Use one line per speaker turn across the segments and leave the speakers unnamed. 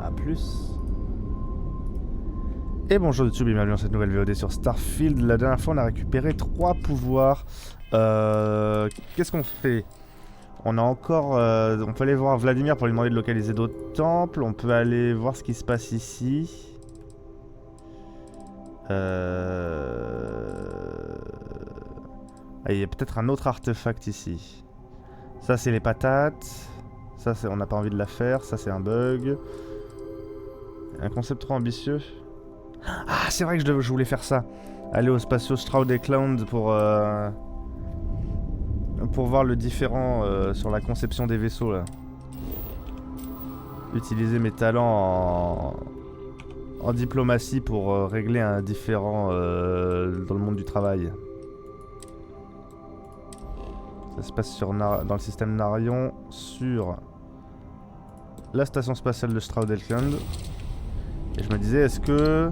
À plus. Et bonjour YouTube et bienvenue dans cette nouvelle VOD sur Starfield. La dernière fois on a récupéré 3 pouvoirs. Qu'est-ce qu'on fait? On a encore... on peut aller voir Vladimir pour lui demander de localiser d'autres temples. On peut aller voir ce qui se passe ici. Ah, il y a peut-être un autre artefact ici. Ça c'est les patates. Ça on n'a pas envie de la faire. Ça c'est un bug. Un concept trop ambitieux. Ah, c'est vrai que je voulais faire ça. Aller au Spatio Shrouded Cloud pour voir le différent sur la conception des vaisseaux là. Utiliser mes talents en diplomatie pour régler un différent dans le monde du travail. Ça se passe sur dans le système Narion sur la station spatiale de Shrouded Cloud. Et je me disais, est-ce que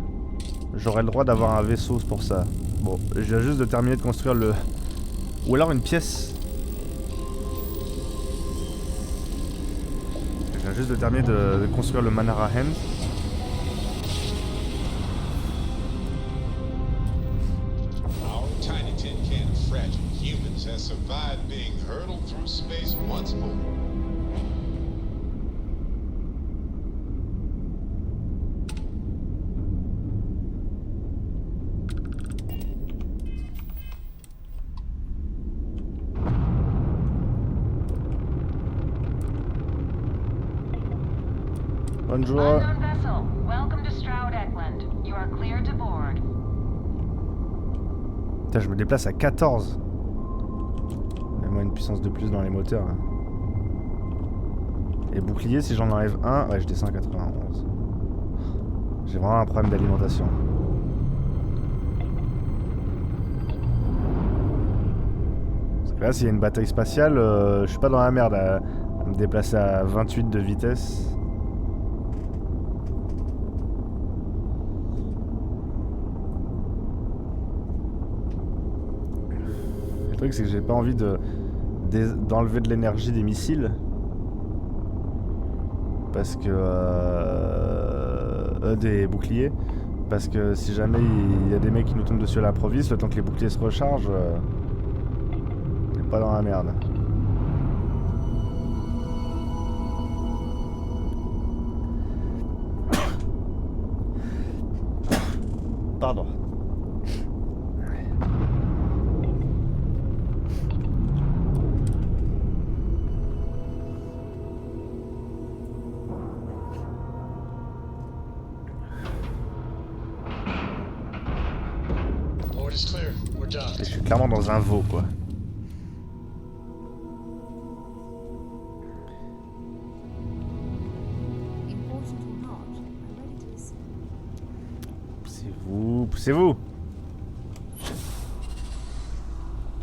j'aurais le droit d'avoir un vaisseau pour ça? Bon, je viens juste de terminer de construire le... Ou alors une pièce. Je viens juste de terminer de construire le Manara Hand.
Our tiny tin can of fragile humans has survived being hurtled through space once more.
Bonjour.
Unknown vessel, welcome to Stroud Eckland. You are cleared to board.
Putain, je me déplace à 14. Mets-moi une puissance de plus dans les moteurs là. Et bouclier, si j'en enlève un, ouais, je descends à 91. J'ai vraiment un problème d'alimentation. Parce que là, s'il y a une bataille spatiale, je suis pas dans la merde à me déplacer à 28 de vitesse. Le truc, c'est que j'ai pas envie d'enlever de l'énergie des missiles. Parce que... des boucliers. Parce que si jamais il y a des mecs qui nous tombent dessus à l'improviste, le temps que les boucliers se rechargent, on n'est pas dans la merde. Pardon. Et je suis clairement dans un veau quoi. Poussez-vous, poussez-vous.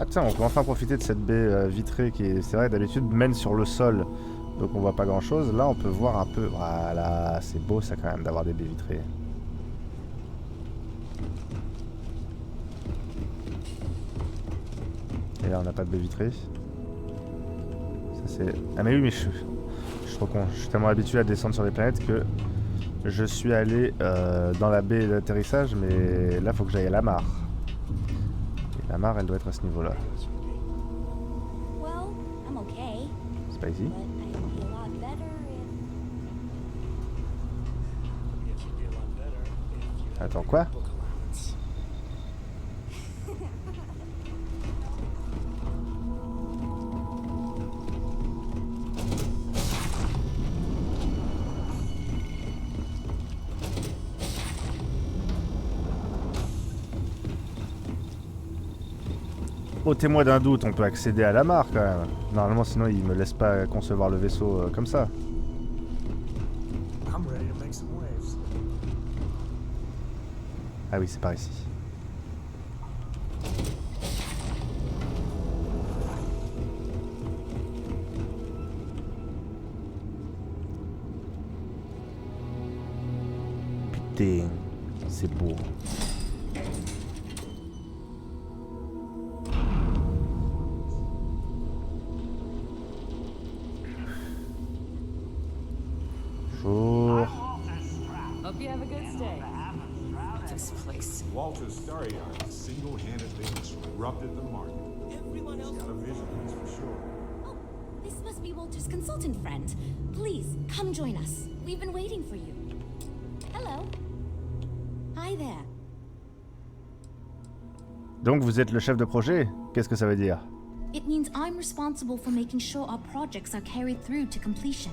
Ah tiens, on peut enfin profiter de cette baie vitrée qui, c'est vrai, d'habitude mène sur le sol. Donc on voit pas grand chose. Là on peut voir un peu. Voilà, c'est beau ça quand même d'avoir des baies vitrées. Et là on n'a pas de baie vitrée. Ça c'est... Ah mais oui mais je suis trop con. Je suis tellement habitué à descendre sur les planètes que je suis allé dans la baie d'atterrissage, mais là faut que j'aille à la mare. Et la mare elle doit être à ce niveau là. C'est pas ici. Attends quoi? Ôtez-moi d'un doute, on peut accéder à la mare quand même. Normalement, sinon, il me laisse pas concevoir le vaisseau comme ça. Ah oui, c'est par ici. Putain, c'est beau. Bonjour.
Hope you have a good stay.
This place.
Walter's Star Yard single-handedly disrupted the market.
Everyone else.
He's got a vision, that's for sure.
Oh, this must be Walter's consultant friend. Please, come join us. We've been waiting for you. Hello. Hi there.
Donc vous êtes le chef de projet? Qu'est-ce que ça veut dire?
It means I'm responsible for making sure our projects are carried through to completion.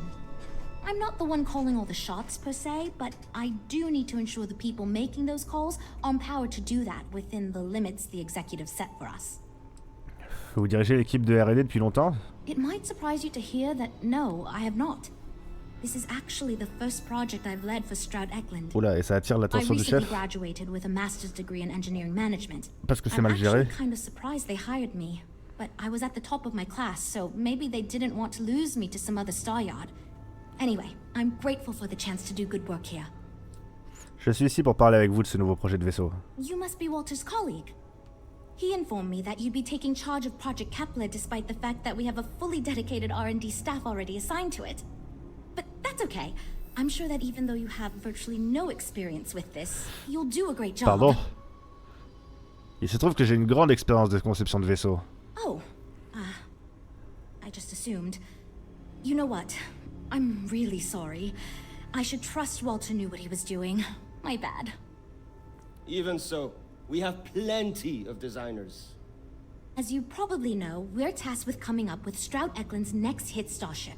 I'm not the one calling all the shots per se, but I do need to ensure the people making those calls are empowered to do that within the limits the executive set for us.
Vous dirigez l'équipe de R&D depuis longtemps?
It might surprise you to hear that no, I have not. This is actually the first project I've led for Stroud Eklund.
Oula, et ça attire
I
l'attention du
recently
chef?
graduated with a master's degree in engineering management.
Parce que c'est
I'm
mal géré?
actually kind of surprised they hired me, but I was at the top of my class, so maybe they didn't want to lose me to some other star yard. Anyway, I'm grateful for the chance to do good work here.
Je suis ici pour parler avec vous de ce nouveau projet de vaisseau.
You must be Walter's colleague. He informed me that you'd be taking charge of Project Kepler despite the fact that we have a fully dedicated R&D staff already assigned to it. But that's okay. I'm sure that even though you have virtually no experience with this, you'll do a great job.
Pardon? Il se trouve que j'ai une grande expérience de conception de vaisseau.
Oh, I just assumed. You know what? I'm really sorry. I should trust Walter knew what he was doing. My bad.
Even so, we have plenty of designers.
As you probably know, we're tasked with coming up with Stroud Eklund's next hit starship.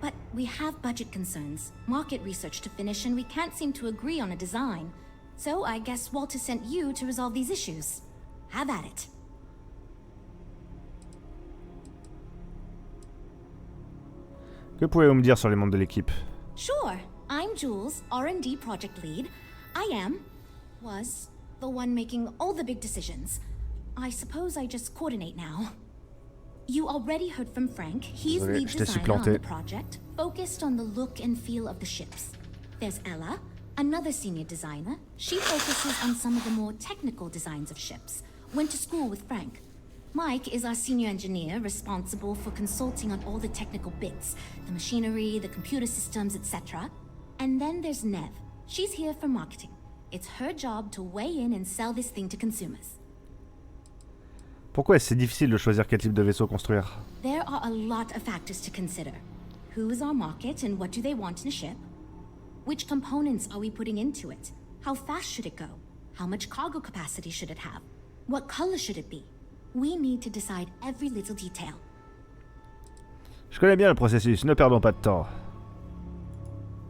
But we have budget concerns, market research to finish, and we can't seem to agree on a design. So I guess Walter sent you to resolve these issues. Have at it.
Que pouvez-vous me dire sur les membres de l'équipe?
Sure. I'm Jules, R&D project lead. was the one making all the big decisions. I suppose I just coordinate now. You already heard from Frank. He's
Désolé,
lead
je t'ai
designer on
supplanté.
the project, focused on the look and feel of the ships. There's Ella, another senior designer. She focuses on some of the more technical designs of ships. Went to school with Frank. Mike is our senior engineer, responsible for consulting on all the technical bits, the machinery, the computer systems, etc. And then there's Nev. She's here for marketing. It's her job to weigh in and sell this thing to consumers.
Pourquoi est-ce si difficile de choisir quel type de vaisseau construire?
There are a lot of factors to consider. Who is our market and what do they want in a ship? Which components are we putting into it? How fast should it go? How much cargo capacity should it have? What color should it be? We need to decide every little detail.
Je connais bien le processus, ne perdons pas de temps.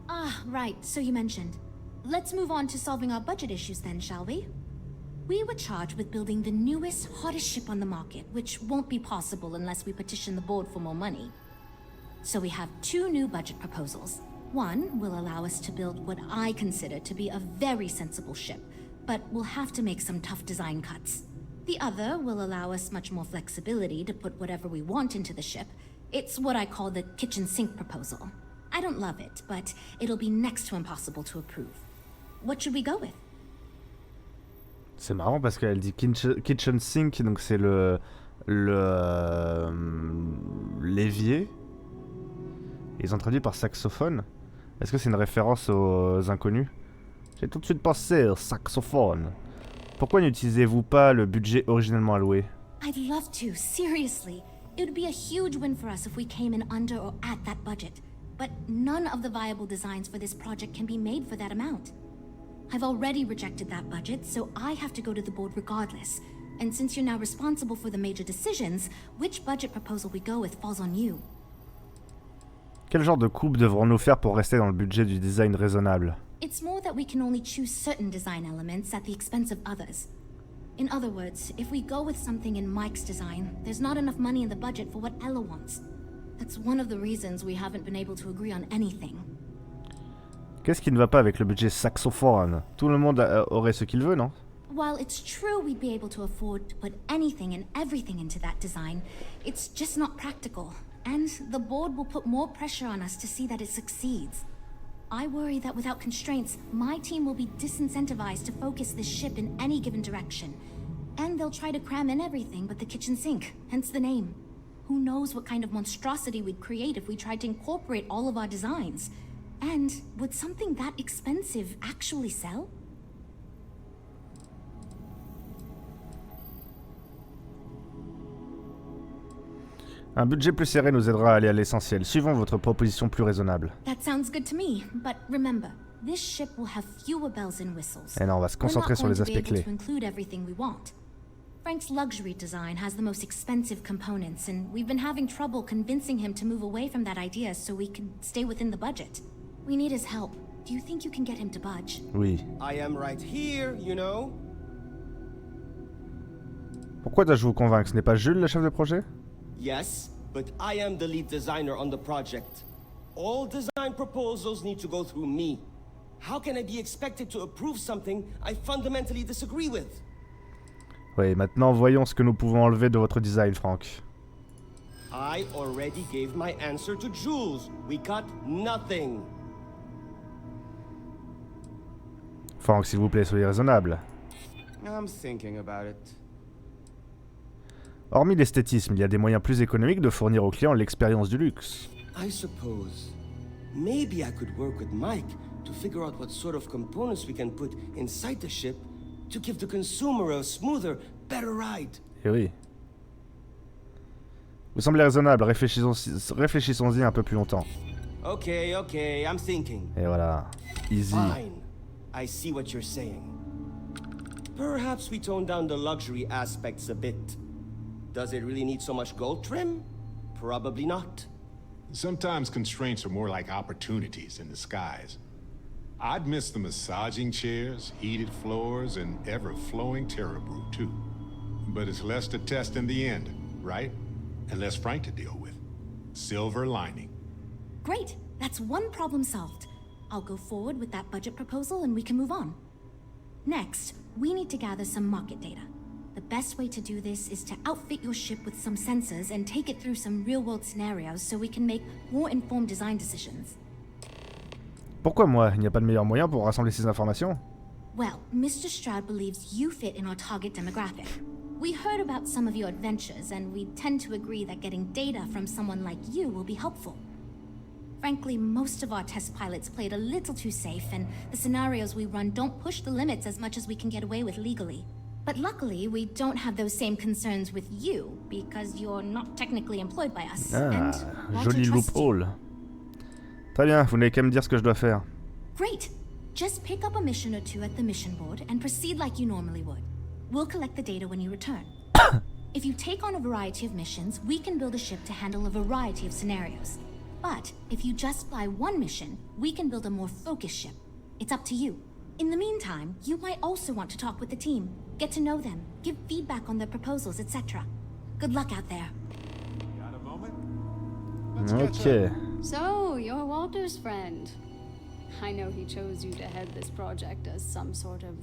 Ah, right, so you mentioned. Let's move on to solving our budget issues then, shall we? We were charged with building the newest, hottest ship on the market, which won't be possible unless we petition the board for more money. So we have two new budget proposals. One will allow us to build what I consider to be a very sensible ship, but we'll have to make some tough design cuts. The other will allow us much more flexibility to put whatever we want into the ship. It's what I call the kitchen sink proposal. I don't love it, but it'll be next to impossible to approve. What should we go with?
C'est marrant parce qu'elle dit kitchen sink, donc c'est l'évier. Ils ont traduit par saxophone. Est-ce que c'est une référence aux inconnus? J'ai tout de suite pensé au saxophone. Pourquoi n'utilisez-vous pas le budget originellement alloué?
I'd love to, seriously. It would be a huge win for us if we came in under or at that budget. But none of the viable designs for this project can be made for that amount. I've already rejected that budget, so I have to go to the board regardless. And since you're now responsible for the major decisions, which budget proposal we go with falls on you.
Quel genre de coupe devrons-nous faire pour rester dans le budget du design raisonnable?
It's more that we can only choose certain design elements at the expense of others. In other words, if we go with something in Mike's design, there's not enough money in the budget for what Ella wants. That's one of the reasons we haven't been able to agree on anything.
Qu'est-ce qui ne va pas avec le budget saxophone? Tout le monde aurait ce qu'il veut, non?
While it's true we'd be able to afford to put anything and everything into that design, it's just not practical. And the board will put more pressure on us to see that it succeeds. I worry that without constraints, my team will be disincentivized to focus this ship in any given direction. And they'll try to cram in everything but the kitchen sink, hence the name. Who knows what kind of monstrosity we'd create if we tried to incorporate all of our designs. And would something that expensive actually sell?
Un budget plus serré nous aidera à aller à l'essentiel. Suivons votre proposition plus raisonnable.
That sounds good to me, but remember, this ship will have fewer bells and whistles.
Et non, on va se concentrer sur les aspects clés.
To include everything we want. Frank's luxury design has the most expensive components, and we've been having trouble convincing him to move away from that idea so we can stay within the budget. We need his help. Do you think you can get him to budge?
Oui.
I am right here, you know.
Pourquoi dois-je vous convaincre? Ce n'est pas Jules le chef de projet?
Yes, but I am the lead designer on the project. All design proposals need to go through me. How can I be expected to approve something I fundamentally disagree with?
Oui, maintenant voyons ce que nous pouvons enlever de votre design, Frank.
I already gave my answer to Jules. We got nothing.
Frank, s'il vous plaît, soyez raisonnable.
I'm thinking about it.
Hormis l'esthétisme, il y a des moyens plus économiques de fournir aux clients l'expérience du luxe.
I suppose maybe I could work with Mike to figure out what sort of components we can put inside the ship to give the consumer a smoother, better ride.
Eh oui. Vous semblez raisonnable, réfléchissons-y un peu plus longtemps.
Okay, I'm thinking.
Et voilà. Easy.
Fine. I see what you're saying. Perhaps we tone down the luxury aspects a bit. Does it really need so much gold trim? Probably not.
Sometimes constraints are more like opportunities in disguise. I'd miss the massaging chairs, heated floors, and ever-flowing terror brew, too. But it's less to test in the end, right? And less Frank to deal with. Silver lining.
Great, that's one problem solved. I'll go forward with that budget proposal and we can move on. Next, we need to gather some market data. The best way to do this is to outfit your ship with some sensors and take it through some real-world scenarios so we can make more informed design decisions.
Pourquoi moi? Il n'y a pas de meilleur moyen pour rassembler ces informations?
Well, Mr. Stroud believes you fit in our target demographic. We heard about some of your adventures, and we tend to agree that getting data from someone like you will be helpful. Frankly, most of our test pilots played a little too safe, and the scenarios we run don't push the limits as much as we can get away with legally. But luckily, we don't have those same concerns with you, because you're not technically employed by us.
Ah, joli loophole. Très bien, vous n'avez qu'à me dire ce que je dois faire.
Great! Just pick up a mission or two at the mission board and proceed like you normally would. We'll collect the data when you return. If you take on a variety of missions, we can build a ship to handle a variety of scenarios. But if you just fly one mission, we can build a more focused ship. It's up to you. In the meantime, you might also want to talk with the team, get to know them, give feedback on their proposals, etc. Good luck out there.
Got a moment?
Ok.
So, you're Walter's friend. I know he chose you to head this project as some sort of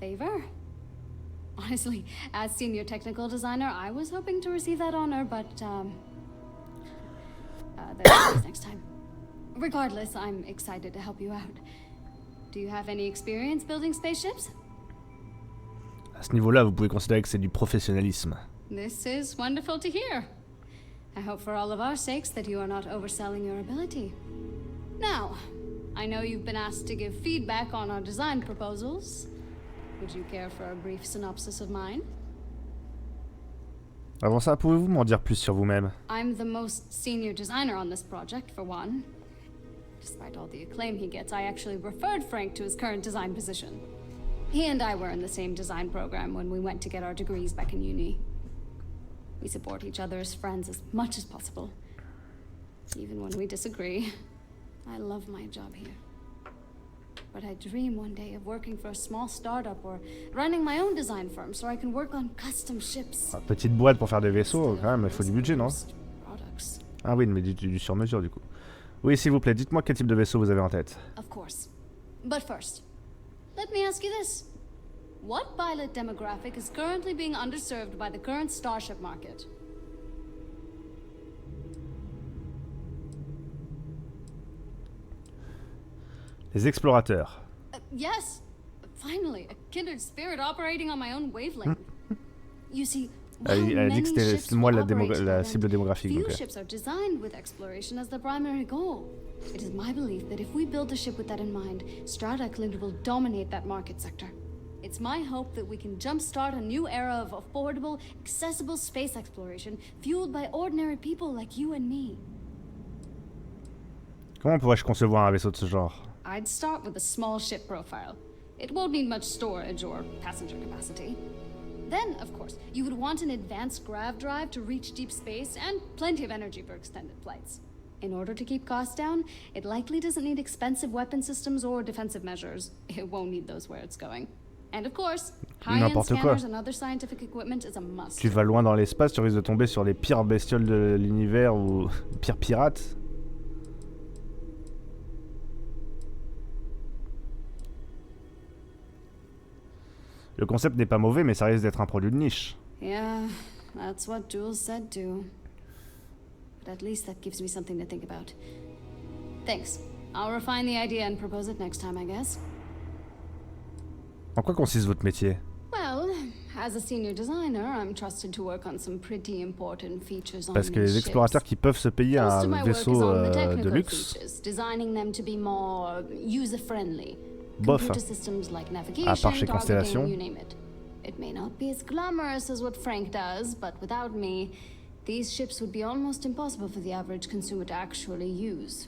favor. Honestly, as senior technical designer, I was hoping to receive that honor, but, there's next time. Regardless, I'm excited to help you out. Do you have any experience building spaceships?
À ce niveau-là, vous pouvez considérer que c'est du professionnalisme.
This is wonderful to hear. I hope for all of our sakes that you are not overselling your ability. Now, I know you've been asked to give feedback on our design proposals. Would you care for a brief synopsis of mine?
Avant ça, pouvez-vous m'en dire plus sur vous-même?
I'm the most senior designer on this project, for one. Despite all the acclaim he gets, I actually referred Frank to his current design position. He and I were in the same design program when we went to get our degrees back in uni. We support each other as friends as much as possible. Even when we disagree. I love my job here. But I dream one day of working for a small startup or running my own design firm so I can work on custom ships.
Ah, petite boîte pour faire des vaisseaux, quand même, il faut du budget, non?
Products.
Ah oui, mais du sur-mesure, du coup. Oui, s'il vous plaît, dites-moi quel type de vaisseau vous avez en tête.
Of course. But first, let me ask you this. What pilot demographic is currently being underserved by the current starship market?
Les explorateurs.
Yes, finally, a kindred spirit operating on my own wavelength. You see,
Elle a dit que c'était moi la cible démographique.
few
Donc,
ships are designed with exploration as their primary goal. It is my belief that if we build a ship with that in mind, Stroud Eklund will dominate that market sector. It's my hope that we can jumpstart a new era of affordable, accessible space exploration, fueled by ordinary people like you and me.
Comment pourrais-je concevoir un vaisseau de ce genre?
I'd start with a small ship profile. It won't need much storage or passenger capacity. Then, of course, you would want an advanced grav drive to reach deep space and plenty of energy for extended flights. In order to keep costs down, it likely doesn't need expensive weapon systems or defensive measures. It won't need those where it's going. And of course, high-end scanners and other scientific equipment is a must.
Tu vas loin dans l'espace, tu risques de tomber sur les pires bestioles de l'univers ou pires pirates. Le concept n'est pas mauvais, mais ça risque d'être un produit de niche.
Yeah, that's what Jules said too. But at least that gives me something to think about. Thanks. I'll refine the idea and propose it next time, I guess.
En quoi consiste votre métier?
Well, as a senior designer, I'm trusted to work on some pretty important features on
Parce que
these
les explorateurs
ships.
qui peuvent se payer
Most of
un
my work is
vaisseau
on the
de
technical
luxe,
features, designing them to be more user-friendly.
bof,
Computer systems like
à
navigation,
part chez Constellation.
targeting, you name it. It may not be as glamorous as what Frank does, but without me, these ships would be almost impossible for the average consumer to actually use.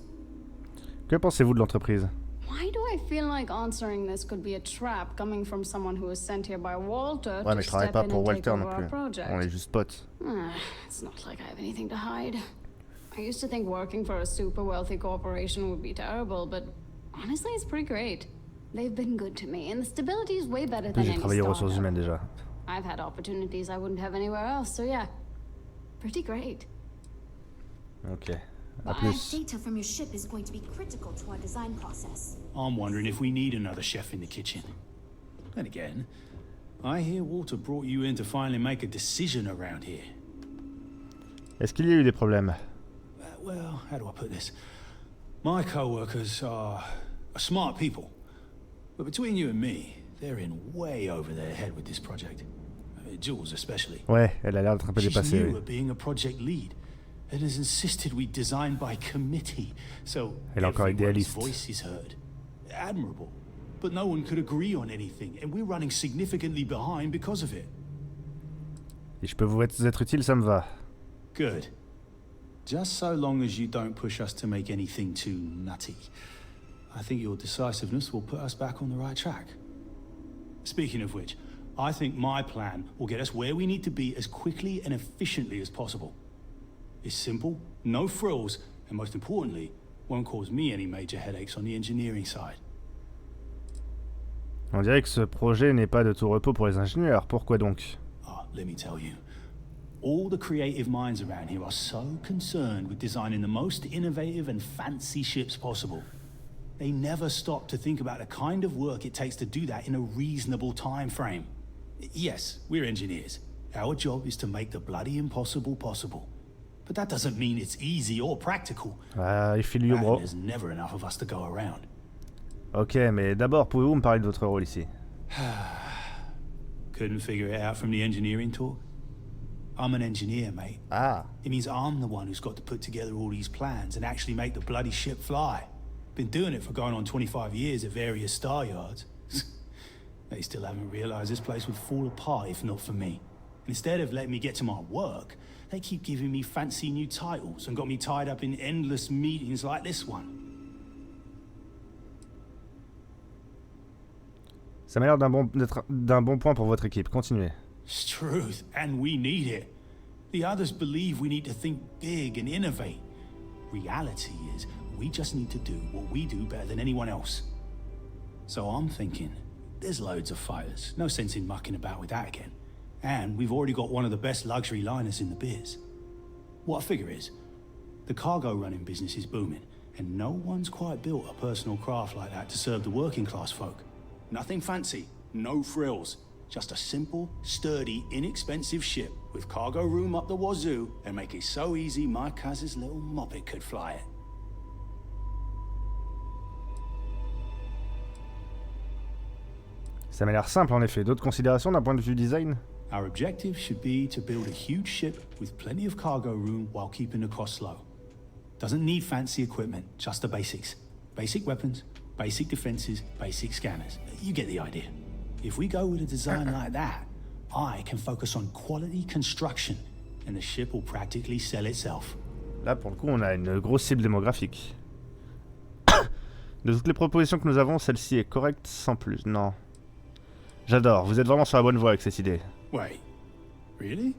Que pensez-vous de l'entreprise?
Why do I feel like answering this could be a trap coming from someone who was sent here by Walter
Ouais,
to
mais je travaille
step
pas
in
pour
and take
Walter
over
non
our
plus.
project?
On est juste potes.
It's not like I have anything to hide. I used to think working for a super wealthy corporation would be terrible, but honestly, it's pretty great. They've been good to me, and the stability is way better than
J'ai
any
travaillé aux ressources
startup.
humaines déjà.
I've had opportunities I wouldn't have anywhere else, so yeah, pretty great.
Ok. À
That
plus.
data from your ship is going to be critical to our design process.
I'm wondering if we need another chef in the kitchen. Then again, I hear Walter brought you in to finally make a decision around here.
Est-ce qu'il y a eu des problèmes?
Well, how do I put this? My co-workers are smart people. But between you and me, they're in way over their head with this project. Jules especially.
Ouais, elle a l'air d'être un peu
She's
dépassée.
new
Oui.
at being a project lead and has insisted we design by committee, so
Elle est encore
everyone's
idéaliste.
voice is heard. Admirable. But no one could agree on anything, and we're running significantly behind because of it.
Si je peux vous être utile, ça me va.
Good. Just so long as you don't push us to make anything too nutty. I think your decisiveness will put us back on the right track. Speaking of which, I think my plan will get us where we need to be as quickly and efficiently as possible. It's simple, no frills, and most importantly, won't cause me any major headaches on the engineering side.
On dirait que ce projet n'est pas de tout repos pour les ingénieurs. Pourquoi donc?
Let me tell you. All the creative minds around here are so concerned with designing the most innovative and fancy ships possible. They never stop to think about the kind of work it takes to do that in a reasonable time frame. Yes, we're engineers. Our job is to make the bloody impossible possible. But that doesn't mean it's easy or practical.
Ah, il file
And
bro.
there's never enough of us to go around.
Ok, mais d'abord, pouvez-vous me parler de votre rôle ici?
Couldn't figure it out from the engineering talk? I'm an engineer, mate.
Ah,
It means I'm the one who's got to put together all these plans and actually make the bloody ship fly. Been doing it for going on 25 years at various star yards. They still haven't realized this place would fall apart if not for me. Instead of letting me get to my work, they keep giving me fancy new titles and got me tied up in endless meetings like this one.
ça m'a l'air d'être d'un bon point pour votre équipe. Continuez.
It's truth, and we need it. The others believe we need to think big and innovate. Reality is, we just need to do what we do better than anyone else. So I'm thinking, there's loads of fighters, no sense in mucking about with that again. And we've already got one of the best luxury liners in the biz. What I figure is, the cargo running business is booming, and no one's quite built a personal craft like that to serve the working class folk. Nothing fancy, no frills. Just a simple, sturdy, inexpensive ship with cargo room up the wazoo and make it so easy my cousin's little moppet could fly it.
Ça m'a l'air simple en effet. D'autres considérations d'un point de vue design?
Our objective should be to build a huge ship with plenty of cargo room while keeping the costs low. Doesn't need fancy equipment, just the basics. Basic weapons, basic defenses, basic scanners. You get the idea. If we go with a design like that, I can focus on quality construction, and the ship will practically sell itself.
Là, pour le coup, on a une grosse cible démographique. De toutes les propositions que nous avons, celle-ci est correcte sans plus. Non. J'adore, vous êtes vraiment sur la bonne voie avec cette idée.
Wait, really?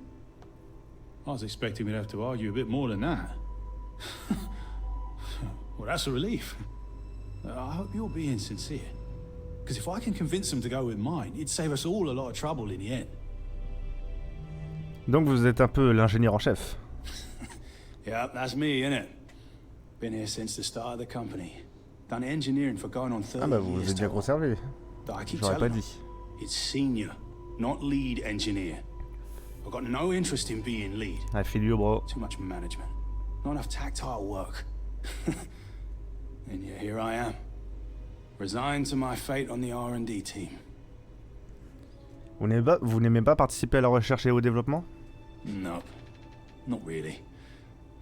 I was expecting we'd have to argue a bit more than that. Well, that's a relief. I hope you're being sincere. Because if I can convince them to go with mine, it'd save us all a lot of trouble in the end.
Donc vous êtes un peu l'ingénieur en chef.
Yeah, that's me, innit? Been here since the start of the company. Done engineering for going on 30
Ah bah vous vous
years
êtes bien
total.
conservé.
I keep
J'aurais pas
telling them,
dit.
it's senior, not lead engineer. I've got no interest in being lead.
I feel you, bro.
Too much management. Not enough tactile work. And yet here I am. Resigned to my fate on the R&D team.
Vous n'aimez pas participer à la recherche et au développement?
Nope. Not really.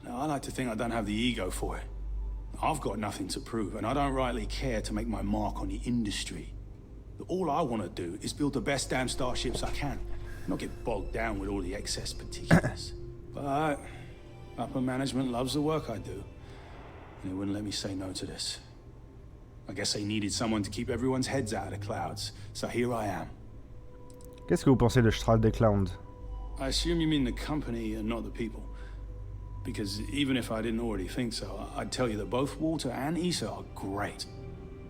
Now, I like to think I don't have the ego for it. I've got nothing to prove, and I don't rightly care to make my mark on the industry. All I want to do is build the best damn starships I can, not get bogged down with all the excess particulars. But upper management loves the work I do, and they wouldn't let me say no to this. I guess they needed someone to keep everyone's heads out of the clouds, so here I am.
Qu'est-ce que vous pensez de Starfield Cloud?
I assume you mean the company and not the people. Because even if I didn't already think so, I'd tell you that both Walter and Issa are great.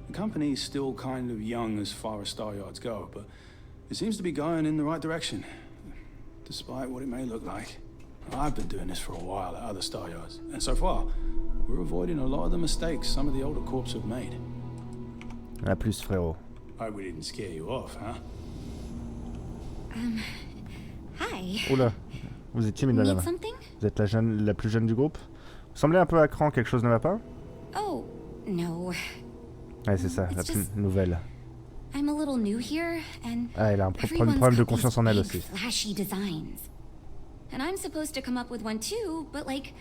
The company is still kind of young as far as Star Yards go, but it seems to be going in the right direction, despite what it may look like. I've been doing this for a while at other Star Yards, and so far, we're avoiding a lot of the mistakes some of the older corps have made.
A plus, frérot.
Hope we didn't scare you off, huh?
Hi.
Oula, vous êtes timide,
Need
madame.
something?
Vous êtes la plus jeune du groupe. Vous semblez un peu à cran, quelque chose ne va pas?
Oh, no.
Ouais, c'est ça, la
It's
plus
just-
nouvelle.
I'm a little new here, and
Ah, elle a un
everyone's
problème de
got
confiance
these
en elle
big,
aussi.
flashy designs. And I'm supposed to come up with one too, but like,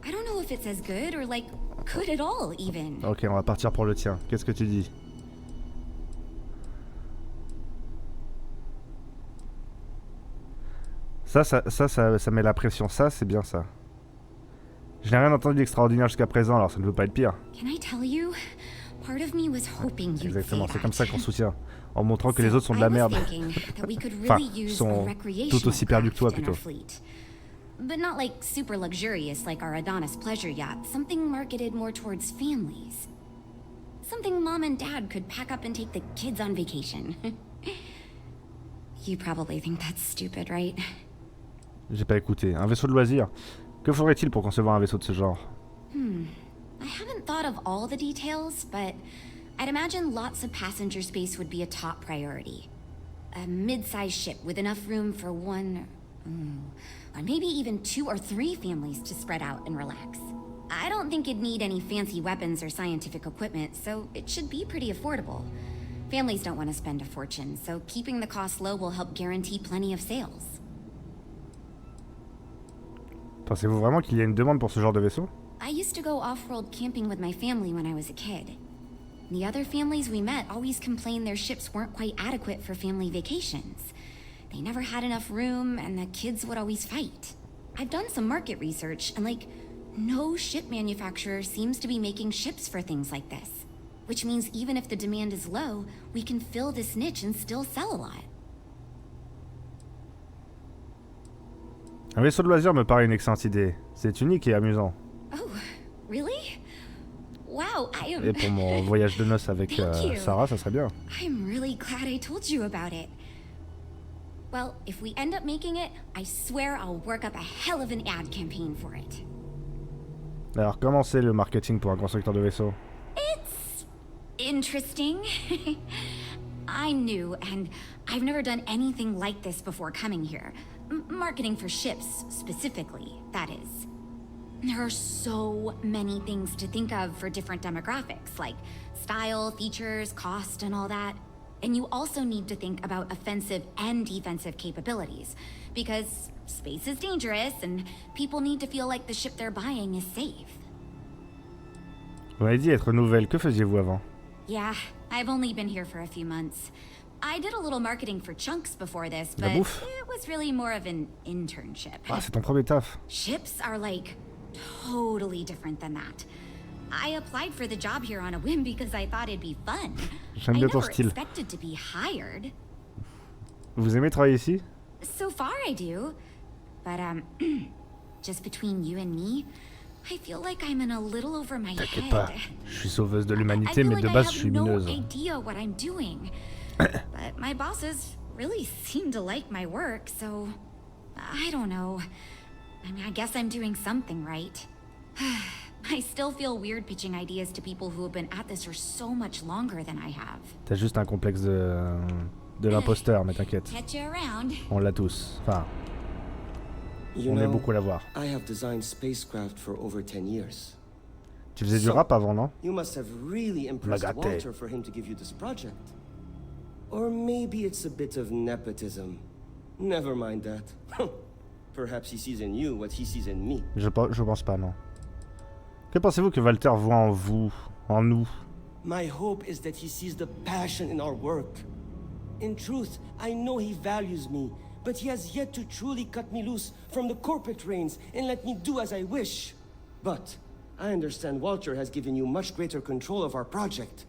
I don't know if it's as good or like good at all even.
Ok, on va partir pour le tien. Qu'est-ce que tu dis? Ça met la pression. Ça, c'est bien ça. Je n'ai rien entendu d'extraordinaire jusqu'à présent, alors ça ne peut pas être pire.
Can I tell you? Part of me was hoping you'd say
Exactement, c'est
that.
comme ça qu'on soutient. En montrant que les
So,
autres sont de la
I was
merde.
thinking that we could
Enfin,
really use
sont
a recreational
tout aussi perdus que toi,
craft in our
plutôt.
fleet. But not like super luxurious like our Adonis pleasure yacht. Something marketed more towards families. Something mom and dad could pack up and take the kids on vacation. You probably think that's stupid, right?
J'ai pas écouté. Un vaisseau de loisirs. Que faudrait-il pour concevoir un vaisseau de ce genre?
I haven't thought of all the details, but I'd imagine lots of passenger space would be a top priority. A mid-sized ship with enough room for one, or maybe even 2 or 3 families to spread out and relax. I don't think it'd need any fancy weapons or scientific equipment, so it should be pretty affordable. Families don't want to spend a fortune, so keeping the cost low will help guarantee plenty of sales.
Pensez-vous vraiment qu'il y a une demande pour ce genre de vaisseau?
I used to go off-world camping with my family when I was a kid. The other families we met always complained their ships weren't quite adequate for family vacations. They never had enough room, and the kids would always fight. I've done some market research, and no ship manufacturer seems to be making ships for things like this. Which means even if the demand is low, we can fill this niche and still sell a lot.
Un vaisseau de loisirs me paraît une excellente idée. C'est unique et amusant.
Oh, really? Wow, I am...
Et pour mon voyage de noces avec
Thank you.
Sarah, ça serait bien.
I'm really glad I told you about it. Well, if we end up making it, I swear I'll work up a hell of an ad campaign for it.
Alors, comment c'est le marketing pour un constructeur de vaisseau?
It's interesting. I knew, and I've never done anything like this before coming here. Marketing for ships, specifically, that is. There are so many things to think of for different demographics, like style, features, cost, and all that. And you also need to think about offensive and defensive capabilities, because space is dangerous and people need to feel like the ship they're buying is safe.
Vous m'avez dit être nouvelle, que faisiez-vous avant?
Yeah, I've only been here for a few months. I did a little marketing for Chunks before this,
La
but
bouffe.
it was really more of an internship.
Ah, c'est ton premier taf.
Ships are like totally different than that. I applied for the job here on a whim because I thought it'd be fun.
J'aime
I
bien ton
never
style.
expected to be hired.
Vous aimez travailler ici?
So far I do. But just between you and me, I feel like I'm in a little over my
T'inquiète
head.
pas, je suis sauveuse de
I
l'humanité,
feel
mais
like
de
I
base
have
je suis
no
mineuse.
idea what I'm doing. But my bosses really seem to like my work, so I don't know. I mean, I guess I'm doing something right. I still feel weird pitching ideas to people who have been at this for so much longer than I have.
T'as juste un complexe de l'imposteur, mais t'inquiète.
Catch you around.
On l'a tous. Enfin,
You
on est
know,
beaucoup à l'avoir.
I have designed spacecraft for over 10 years.
Tu faisais du rap avant, non?
You must have really impressed
Lagate.
Walter for him to give you this project. Or maybe it's a bit of nepotism. Never mind that. Perhaps he sees in you what he sees in me.
Je pense pas, non. Que pensez-vous que Walter voit en vous, en nous?
My hope is that he sees the passion in our work. In truth, I know he values me, but he has yet to truly cut me loose from the corporate reins and let me do as I wish. But I understand Walter has given you much greater control of our project.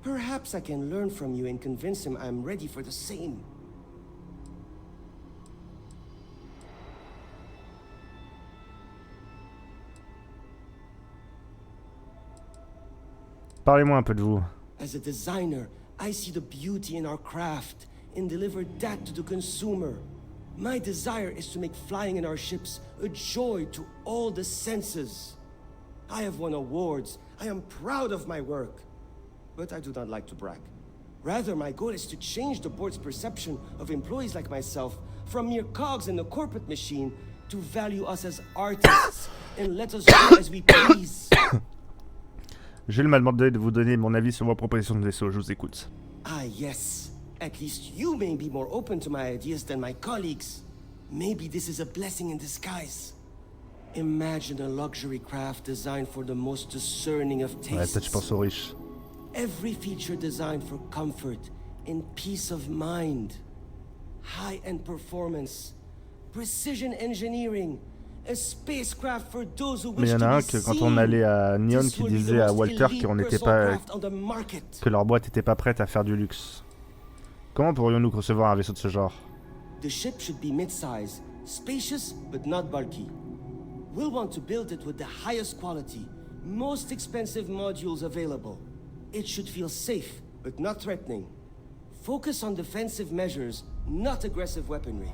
Perhaps I can learn from you and convince him I'm ready for the same.
Parlez-moi un peu de vous.
As a designer, I see the beauty in our craft and deliver that to the consumer. My desire is to make flying in our ships a joy to all the senses. I have won awards. I am proud of my work. But I do not like to brag. Rather, my goal is to change the board's perception of employees like myself from mere cogs in the corporate machine to value us as artists and let us do as we please.
Jules m'a demandé de vous donner mon avis sur vos propositions de vaisseau. Je vous écoute.
Ah, yes. At least you may be more open to my ideas than my colleagues. Maybe this is a blessing in disguise. Imagine a luxury craft designed for the most discerning of
Ouais, peut-être je
tastes.
pense aux riches.
Every feature designed for comfort and peace of mind. High-end performance, precision engineering, a spacecraft for those who
Mais il
wish
y en
to
a un
be
que quand
seen.
on allait à Nyon
This
qui
will be the
disait à
most
Walter
elite
qu'on n'était
personal
pas,
craft on the market.
que leur boîte n'était pas prête à faire du luxe. Comment pourrions-nous concevoir un vaisseau de ce genre?
The ship should be mid-size, spacious but not bulky. We'll want to build it with the highest quality, most expensive modules available. It should feel safe but not threatening. Focus on defensive measures, not aggressive weaponry.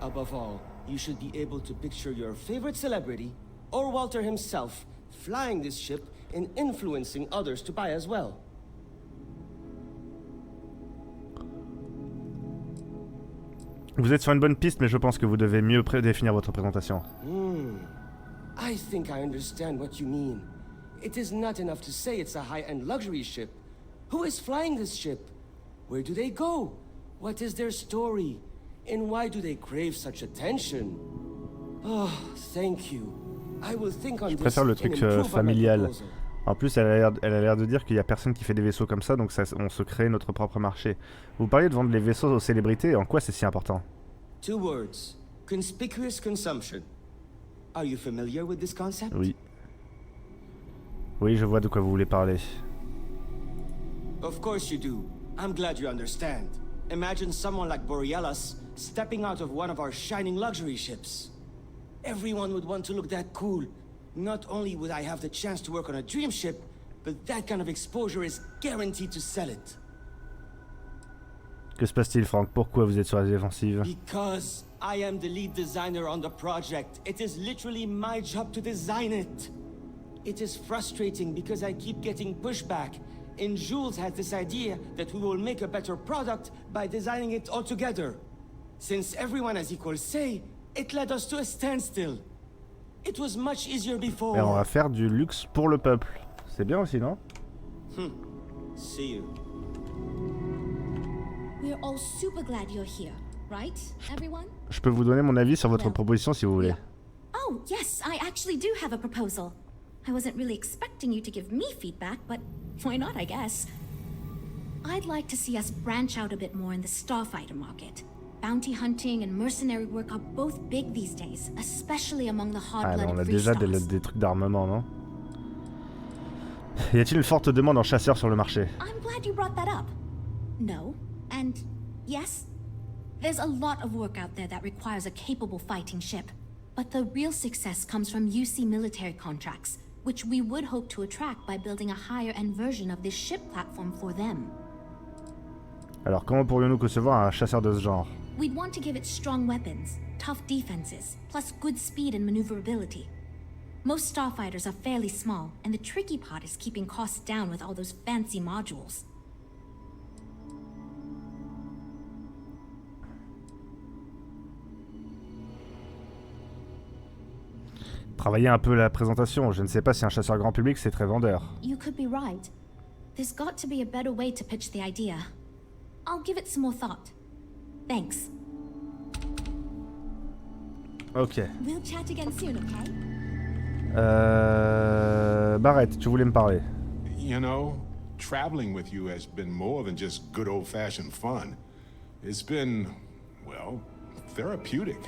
Above all, you should be able to picture your favorite celebrity, or Walter himself, flying this ship and influencing others to buy as well.
Vous êtes sur une bonne piste, mais je pense que vous devez mieux définir votre présentation.
I think I understand what you mean. It is not enough to say it's a high-end luxury ship. Who is flying this ship? Where do they go? What is their story? And why do they crave such attention? Oh, thank you. I will think on
Je
this
préfère le
and
truc
improve on my
familial.
proposal.
En plus, elle a l'air de dire qu'il y a personne qui fait des vaisseaux comme ça, donc on se crée notre propre marché. Vous parliez de vendre les vaisseaux aux célébrités, en quoi c'est si important?
2 words. Conspicuous consumption. Are you familiar with this concept?
Oui. Oui, je vois de quoi vous voulez parler.
Of course you do. I'm glad you understand. Imagine someone like Borealis stepping out of one of our shining luxury ships. Everyone would want to look that cool. Not only would I have the chance to work on a dream ship, but that kind of exposure is guaranteed to sell it.
Que se passe-t-il, Franck? Pourquoi vous êtes sur la défensive?
Because I am the lead designer on the project. It is literally my job to design it. It is frustrating because I keep getting pushback. And Jules has this idea that we will make a better product by designing it all together. Since everyone has equal say, it led us to a standstill. It was much easier before.
Et on va faire du luxe pour le peuple. C'est bien aussi, non?
See you.
We're all super glad you're here, right, everyone?
Je peux vous donner mon avis sur votre proposition si vous voulez.
Oh, yes, I actually do have a proposal. I wasn't really expecting you to give me feedback, but why not, I guess. I'd like to see us branch out a bit more in the starfighter market. Bounty hunting and mercenary work are both big these days, especially among the
Ah, mais
hard-blooded
on a
free
déjà
stars.
des trucs d'armement, non? Y a-t-il une forte demande en chasseurs sur le marché?
I'm glad you brought that up. No, and yes, there's a lot of work out there that requires a capable fighting ship. But the real success comes from UC military contracts, which we would hope to attract by building a higher-end version of this ship platform for them.
Alors comment pourrions-nous concevoir un chasseur de ce genre?
We'd want to give it strong weapons, tough defenses, plus good speed and maneuverability. Most starfighters are fairly small, and the tricky part is keeping costs down with all those fancy modules.
Travailler un peu la présentation, je ne sais pas si un chasseur grand public c'est très vendeur.
You could be right. There's got to be a better way to pitch the idea. I'll give it some more thought. Thanks.
Ok.
We'll chat again soon, okay?
Barrett, tu voulais me parler.
You know, traveling with you has been more than just good old-fashioned fun. It's been, well, therapeutic.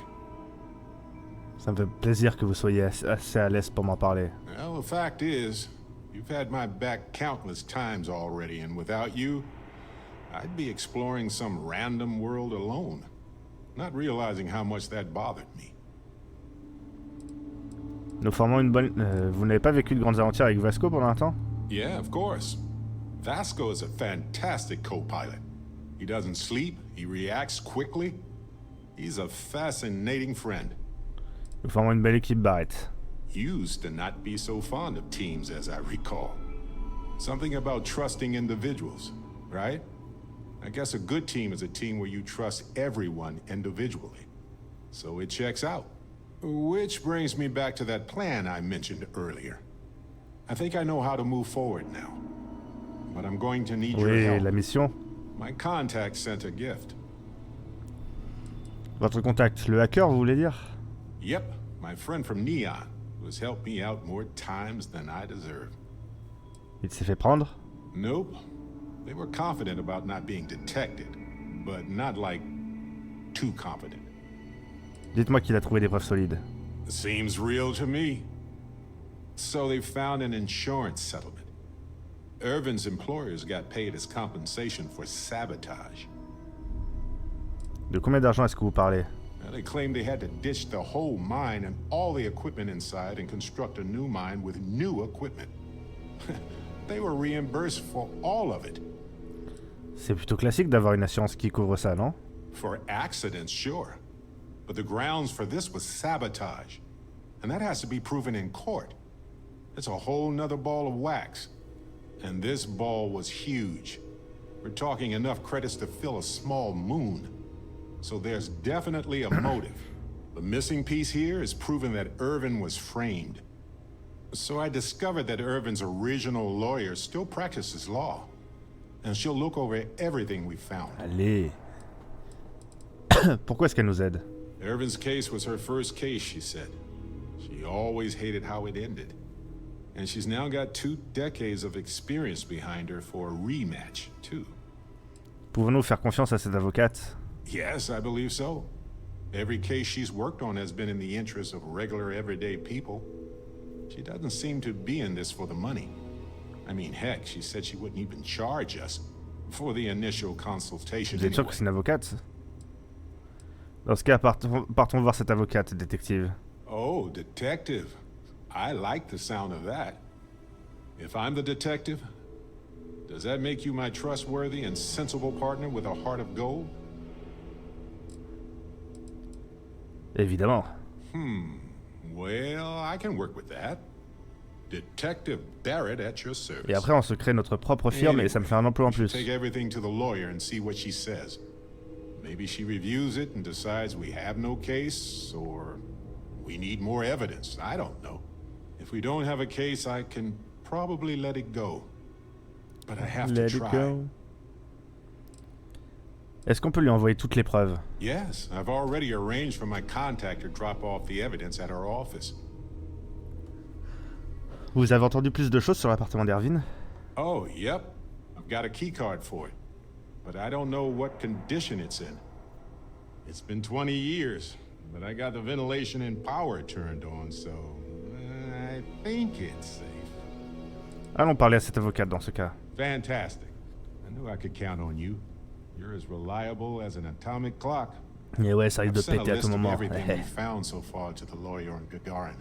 Ça me fait plaisir que vous soyez assez à l'aise pour m'en parler.
Well, the fact is, you've had my back countless times already, and without you, I'd be exploring some random world alone, not realizing how much that bothered me.
Nous formons une bonne... vous n'avez pas vécu de grandes aventures avec Vasco pendant un temps?
Yeah, of course. Vasco is a fantastic co-pilot. He doesn't sleep, he reacts quickly. He's a fascinating friend.
Nous formons une belle équipe, Barrett.
Used to not be so fond of teams, as I recall. Something about trusting individuals, right? I guess a good team is a team where you trust everyone individually. So it checks out. Which brings me back to that plan I mentioned earlier. I think I know how to move forward now. But I'm going to need your
Oui,
help.
la mission.
My contact sent a gift.
Votre contact, le hacker, vous voulez dire?
Yep, my friend from Neon, who has helped me out more times than I deserve.
Il s'est fait prendre?
Nope. They were confident about not being detected, but not like too confident.
Dites-moi qu'il a trouvé des preuves solides.
Seems real to me. So they found an insurance settlement. Irvin's employers got paid as compensation for sabotage.
De combien d'argent est-ce que vous parlez?
They claimed they had to ditch the whole mine and all the equipment inside and construct a new mine with new equipment. They were reimbursed for all of it.
C'est plutôt classique d'avoir une assurance qui couvre ça, non?
For accidents, sure. But the grounds for this was sabotage. And that has to be proven in court. It's a whole nother ball of wax. And this ball was huge. We're talking enough credits to fill a small moon. So there's definitely a motive. The missing piece here is proving that Irvin was framed. So I discovered that Irvin's original lawyer still practices law. And she'll look over everything we found.
Allez. Pourquoi est-ce qu'elle nous aide?
Irvin's case was her first case, she said. She always hated how it ended. And she's now got 2 decades of experience behind her for a rematch, too.
Pouvons-nous faire confiance à cette avocate?
Yes, I believe so. Every case she's worked on has been in the interest of regular, everyday people. She doesn't seem to be in this for the money. I mean, heck, she said she wouldn't even charge us for the initial consultation
Vous êtes sûr
anyway.
que c'est une avocate? Dans ce cas, partons voir cette avocate, détective.
Oh, detective. I like the sound of that. If I'm the detective, does that make you my trustworthy and sensible partner with a heart of gold?
Évidemment.
Well, I can work with that. Detective Barrett at your service.
Et après, on se crée notre propre firme et ça me fait un emploi en plus.
Take everything to the lawyer and see what she says. Maybe she reviews it and decides we have no case, or we need more evidence. I don't know. If we don't have a case, I can probably let it go. But I have to try.
Est-ce qu'on peut lui envoyer toutes les preuves?
Yes, I've already arranged for my contact to drop off the evidence at our office.
Vous avez entendu plus de choses sur l'appartement d'Erwin?
Oh, yep. I've got a key card for it. But I don't know what condition it's in. It's been 20 years, but I got the ventilation and power turned on, so I think it's safe.
Allons parler à cet avocat dans ce cas.
Fantastic. I knew I could count on you. You're as reliable as an atomic clock.
Et ouais, ça risque de
I've sent a
péter à tout
list of
moment.
everything we found so far to the lawyer on Gagarin.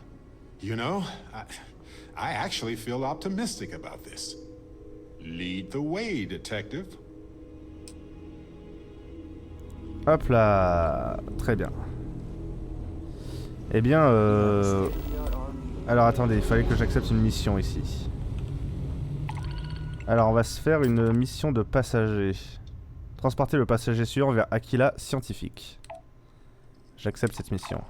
You know, I actually feel optimistic about this. Lead the way, detective.
Hop là, très bien. Eh bien, alors attendez, il fallait que j'accepte une mission ici. Alors on va se faire une mission de passager. Transporter le passager suivant vers Aquila scientifique. J'accepte cette mission.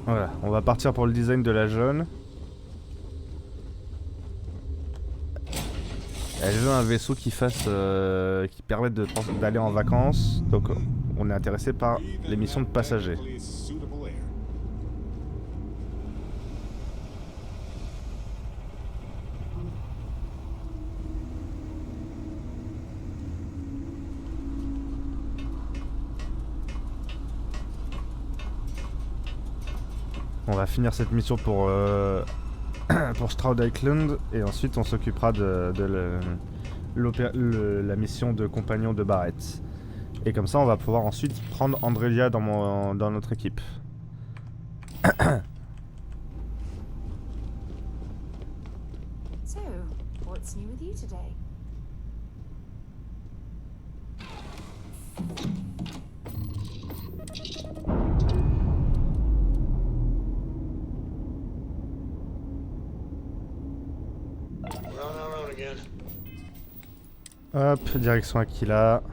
Voilà, on va partir pour le design de la jeune. Elle veut un vaisseau qui fasse, qui permette d'aller en vacances. Donc on est intéressé par les missions de passagers. On va finir cette mission pour Stroud Island et ensuite on s'occupera de la mission de compagnon de Barrett. Et comme ça on va pouvoir ensuite prendre Andrelia dans notre équipe.
So, what's new with you today?
Hop, direction Aquila.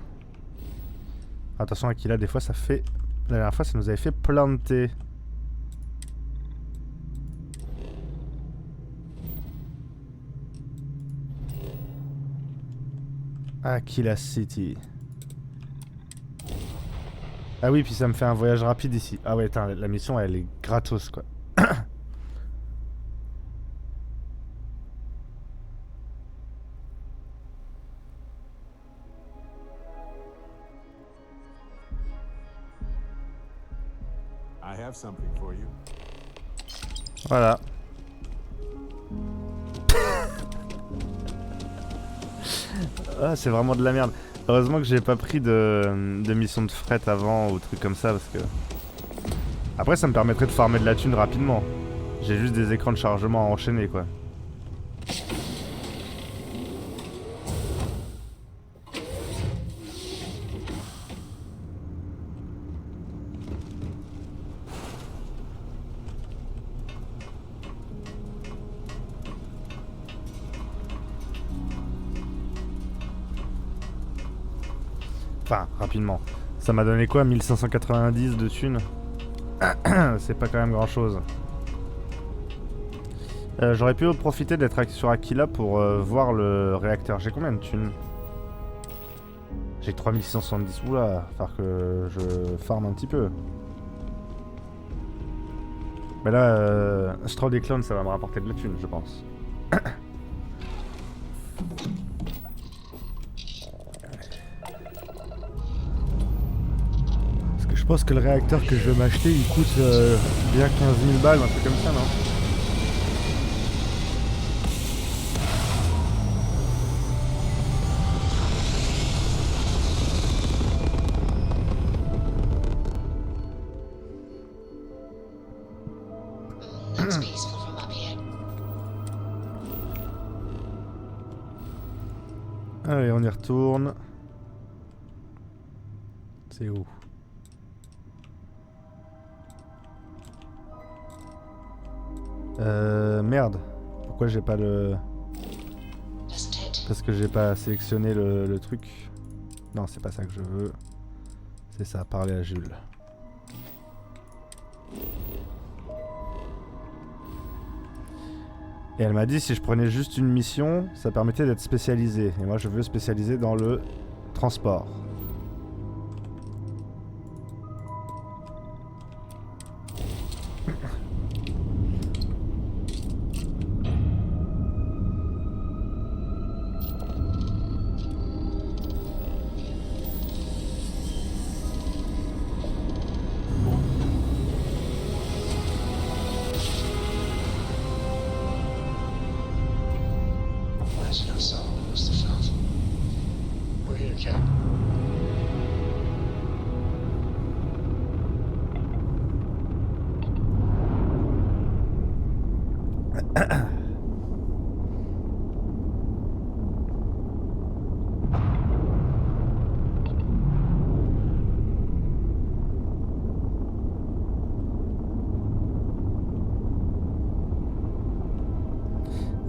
Attention Aquila, des fois ça fait... La dernière fois ça nous avait fait planter. Aquila City. Ah oui, puis ça me fait un voyage rapide ici. Ah ouais, attends, la mission elle est gratos quoi.
I have something for you.
Voilà. Ah, c'est vraiment de la merde. Heureusement que j'ai pas pris de mission de fret avant ou truc comme ça parce que... Après ça me permettrait de farmer de la thune rapidement. J'ai juste des écrans de chargement à enchaîner quoi. Enfin, rapidement. Ça m'a donné quoi, 1590 de thunes? C'est pas quand même grand chose. J'aurais pu profiter d'être sur Aquila pour voir le réacteur. J'ai combien de thunes? J'ai 3670. Oula, il va falloir que je farme un petit peu. Mais là, Stroud des clones, ça va me rapporter de la thune, je pense. Je pense que le réacteur que je vais m'acheter il coûte bien 15 000 balles, un truc comme ça, non? Allez, on y retourne. C'est où? Merde. Pourquoi j'ai pas le... Parce que j'ai pas sélectionné le truc. Non, c'est pas ça que je veux. C'est ça, parler à Jules. Et elle m'a dit si je prenais juste une mission, ça permettait d'être spécialisé. Et moi je veux spécialiser dans le transport.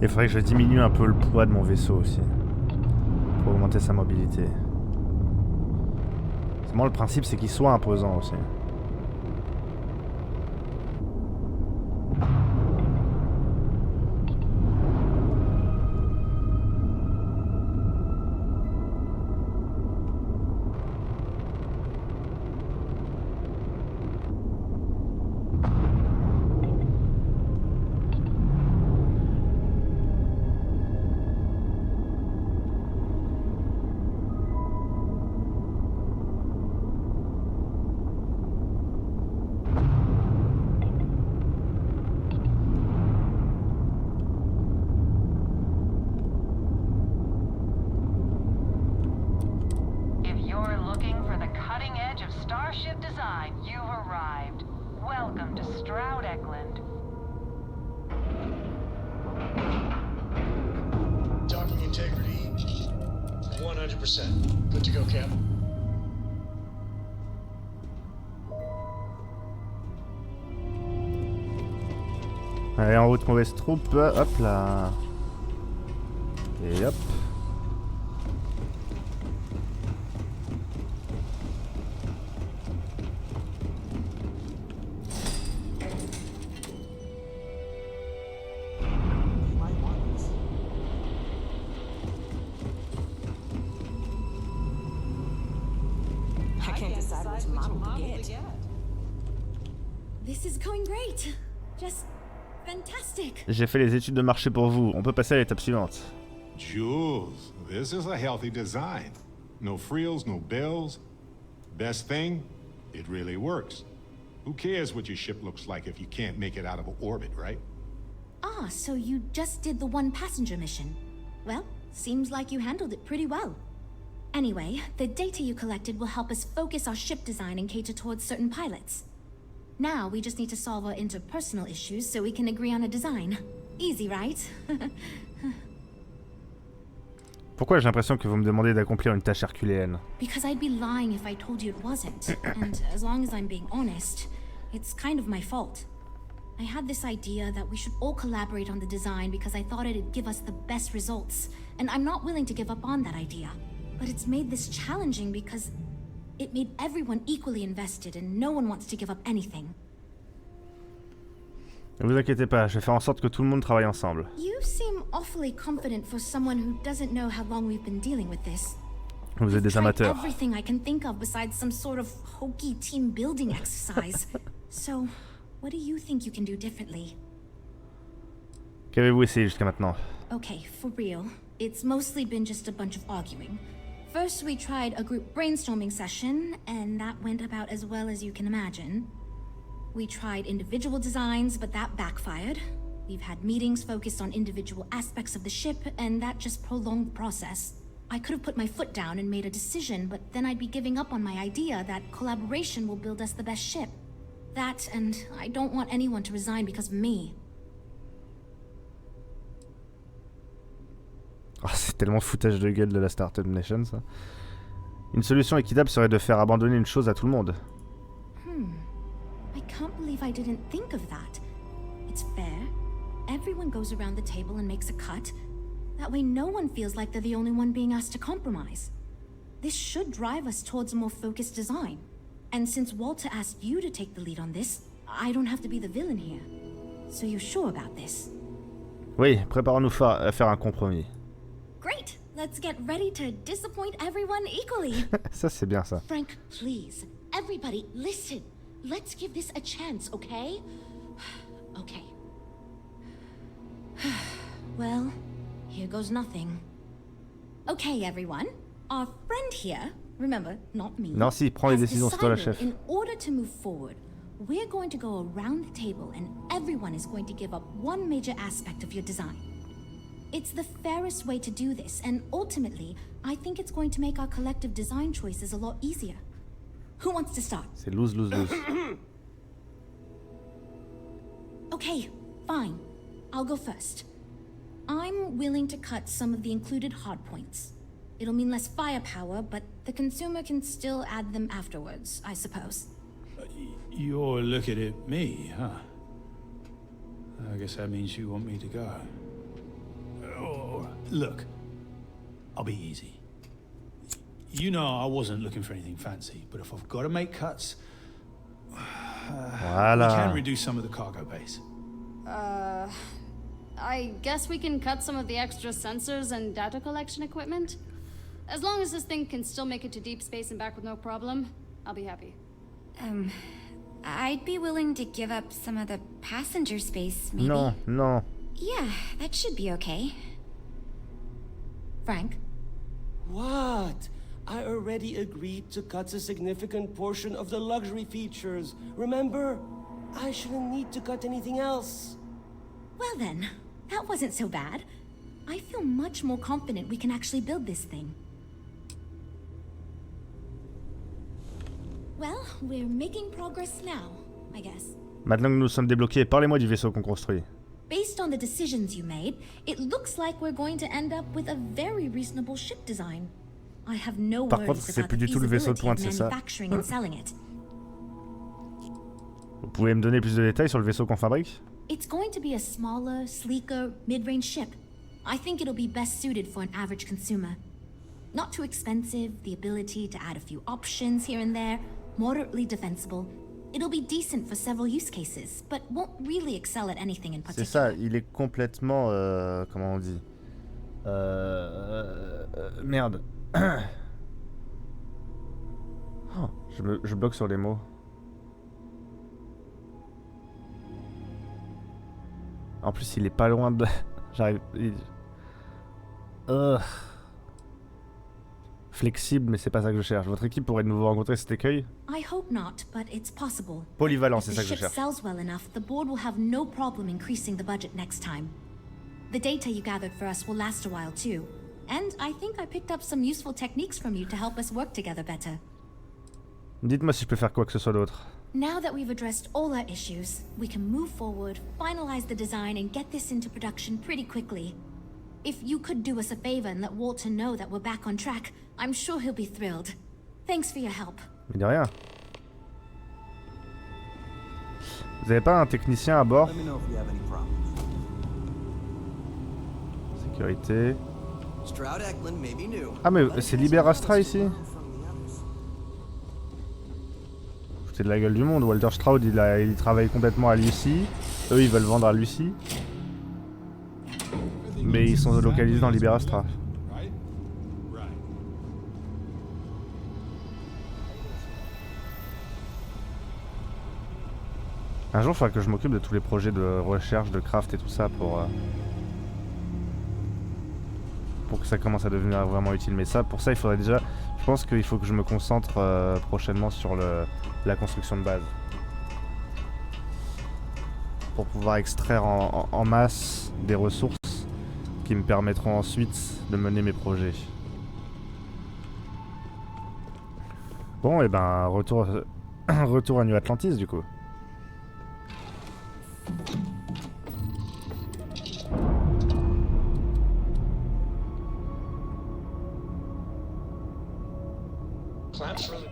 Il faudrait que je diminue un peu le poids de mon vaisseau aussi. Pour augmenter sa mobilité. Moi le principe c'est qu'il soit imposant aussi.
If you're looking for the cutting edge of starship design, you've arrived. Welcome to Stroud Eklund.
Docking integrity, 100%. Good to go, Cap.
Allez, en route mauvaise troupe, hop là. Et hop.
I can't decide which model to get.
This is going great. Just fantastic.
J'ai fait les études de marché pour vous. On peut passer à l'étape suivante.
Jules, this is a healthy design. No frills, no bells. Best thing, it really works. Who cares what your ship looks like if you can't make it out of orbit, right?
Ah, so you just did the one passenger mission. Well, seems like you handled it pretty well. Anyway, the data you collected will help us focus our ship design and cater towards certain pilots. Now, we just need to solve our interpersonal issues so we can agree on a design. Easy, right?
Pourquoi j'ai l'impression que vous me demandez d'accomplir une tâche herculéenne?
Because I'd be lying if I told you it wasn't. And as long as I'm being honest, it's kind of my fault. I had this idea that we should all collaborate on the design because I thought it'd give us the best results. And I'm not willing to give up on that idea. But it's made this challenging because it made everyone equally invested and no one wants to give up anything.
Ne vous inquiétez pas, je vais faire en sorte que tout le monde travaille ensemble.
You seem awfully confident for someone who doesn't know how long we've been dealing with this.
Vous êtes des amateurs.
Everything I can think of besides some sort of hokey team building exercise. So, what do you think you can do differently?
Qu'avez-vous essayé jusqu'à maintenant?
Okay, for real. It's mostly been just a bunch of arguing. First, we tried a group brainstorming session, and that went about as well as you can imagine. We tried individual designs, but that backfired. We've had meetings focused on individual aspects of the ship, and that just prolonged the process. I could have put my foot down and made a decision, but then I'd be giving up on my idea that collaboration will build us the best ship. That, and I don't want anyone to resign because of me.
Oh, c'est tellement foutage de gueule de la Startup Nation, ça. Une solution équitable serait de faire abandonner une chose à tout le monde.
I can't believe I didn't think of that. It's fair. Everyone goes around the table and makes a cut. That way no one feels like they're the only one being asked to compromise. This should drive us towards a more focused design. And since Walter asked you to take the lead on this, I don't have to be the villain here. So you're sure about this?
Oui, préparons-nous à faire un compromis.
Great! Let's get ready to disappoint everyone equally.
Ça, c'est bien ça.
Frank, please. Everybody, listen. Let's give this a chance, okay? Okay. Well, here goes nothing. Okay, everyone. Our friend here, remember, not me.
Non, si, prends les
has
décisions, c'est toi la
decided
chef.
In order to move forward, we're going to go around the table and everyone is going to give up one major aspect of your design. It's the fairest way to do this, and ultimately, I think it's going to make our collective design choices a lot easier. Who wants to start?
C'est lose.
Okay, fine. I'll go first. I'm willing to cut some of the included hardpoints. It'll mean less firepower, but the consumer can still add them afterwards, I suppose.
You're looking at me, huh? I guess that means you want me to go. Oh, look, I'll be easy. You know I wasn't looking for anything fancy, but if I've got to make cuts,
Voilà.
we can reduce some of the cargo base.
I guess we can cut some of the extra sensors and data collection equipment. As long as this thing can still make it to deep space and back with no problem, I'll be happy.
I'd be willing to give up some of the passenger space, maybe.
Non.
Yeah, that should be okay.
Frank?
What? I already agreed to cut a significant portion of the luxury features. Remember? I shouldn't need to cut anything else.
Well then, that wasn't so bad. I feel much more confident we can actually build this thing. Well, we're making progress now, I guess.
Maintenant que nous sommes débloqués, parlez-moi du vaisseau qu'on construit.
Based on the decisions you made, it looks like we're going to end up with a very reasonable ship design. I have no
Par contre,
worries
c'est
about
plus
the
du tout le vaisseau de
feasibility
pointe,
of
c'est ça.
manufacturing and selling it.
Vous pouvez me donner plus de détails sur le vaisseau qu'on fabrique?
It's going to be a smaller, sleeker, mid-range ship. I think it'll be best suited for an average consumer. Not too expensive, the ability to add a few options here and there, moderately defensible. It'll be decent for several use cases, but won't really excel at anything in
C'est
particular.
ça, il est complètement... comment on dit merde. Oh, je bloque sur les mots. En plus, il est pas loin de... J'arrive... Flexible, mais c'est pas ça que je cherche. Votre équipe pourrait de nouveau rencontrer cet écueil?
I hope not, but it's possible.
Polyvalent,
If
c'est
the
ça que je
ship
cherche.
sells well enough, the board will have no problem increasing the budget next time. The data you gathered for us will last a while too. And I think I picked up some useful techniques from you to help us work together better.
Dites-moi si je peux faire quoi que ce soit d'autre.
Now that we've addressed all our issues, we can move forward, finalize the design, and get this into production pretty quickly. If you could do us a favor and let Walter know that we're back on track, I'm sure he'll be thrilled. Thanks for your help.
Mais de rien. Vous avez pas un technicien à bord? Sécurité. Ah mais c'est Liberastra ici? C'est de la gueule du monde. Walter Stroud il travaille complètement à Lucie. Eux ils veulent vendre à Lucie. Mais ils sont localisés dans Liberastra. Un jour il faudra que je m'occupe de tous les projets de recherche, de craft et tout ça pour que ça commence à devenir vraiment utile. Mais ça, pour ça il faudrait déjà... Je pense qu'il faut que je me concentre prochainement sur la construction de base. Pour pouvoir extraire en masse des ressources qui me permettront ensuite de mener mes projets. Bon et ben retour à New Atlantis du coup.
Clamps really.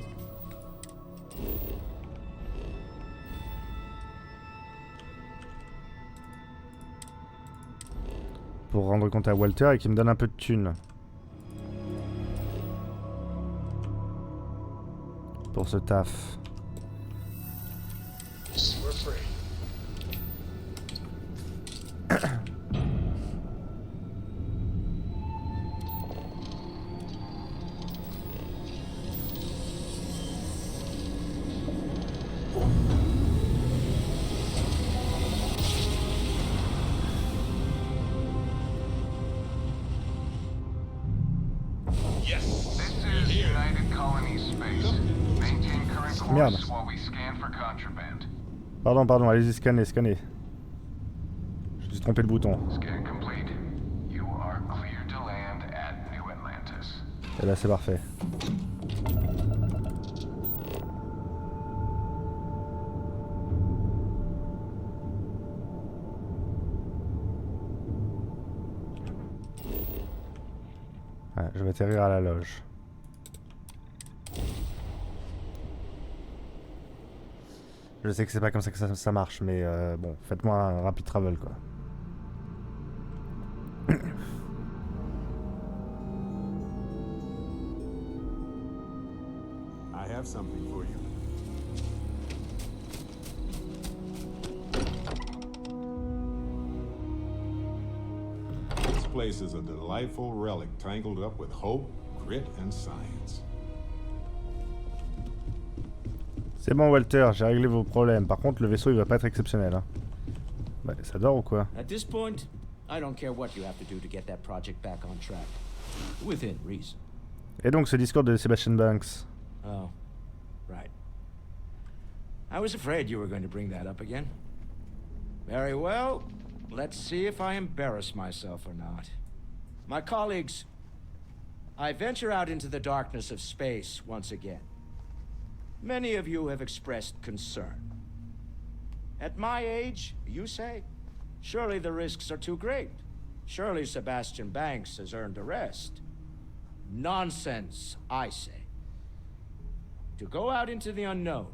Pour rendre compte à Walter et qu'il me donne un peu de thunes. Pour ce taf.
We're free.
Merde. Pardon, allez-y, scannez. J'ai dû tromper le bouton. Et là, c'est parfait. Ouais, je vais atterrir à la loge. Je sais que c'est pas comme ça que ça marche, mais bon, faites-moi un rapid travel quoi.
I have something for you. This place is a delightful relic tangled up with hope, grit, and science.
C'est bon Walter, j'ai réglé vos problèmes. Par contre, le vaisseau il va pas être exceptionnel. Hein. Bah, ça dort ou quoi?
At this point, I don't care what you have to do to get that project back on track. Within reason.
Et donc ce discours de Sebastian Banks.
Oh, right. I was afraid you were going to bring that up again. Very well. Let's see if I embarrass myself or not. My colleagues, I venture out into the darkness of space once again. Many of you have expressed concern. At my age, you say, surely the risks are too great. Surely Sebastian Banks has earned a rest. Nonsense, I say. To go out into the unknown,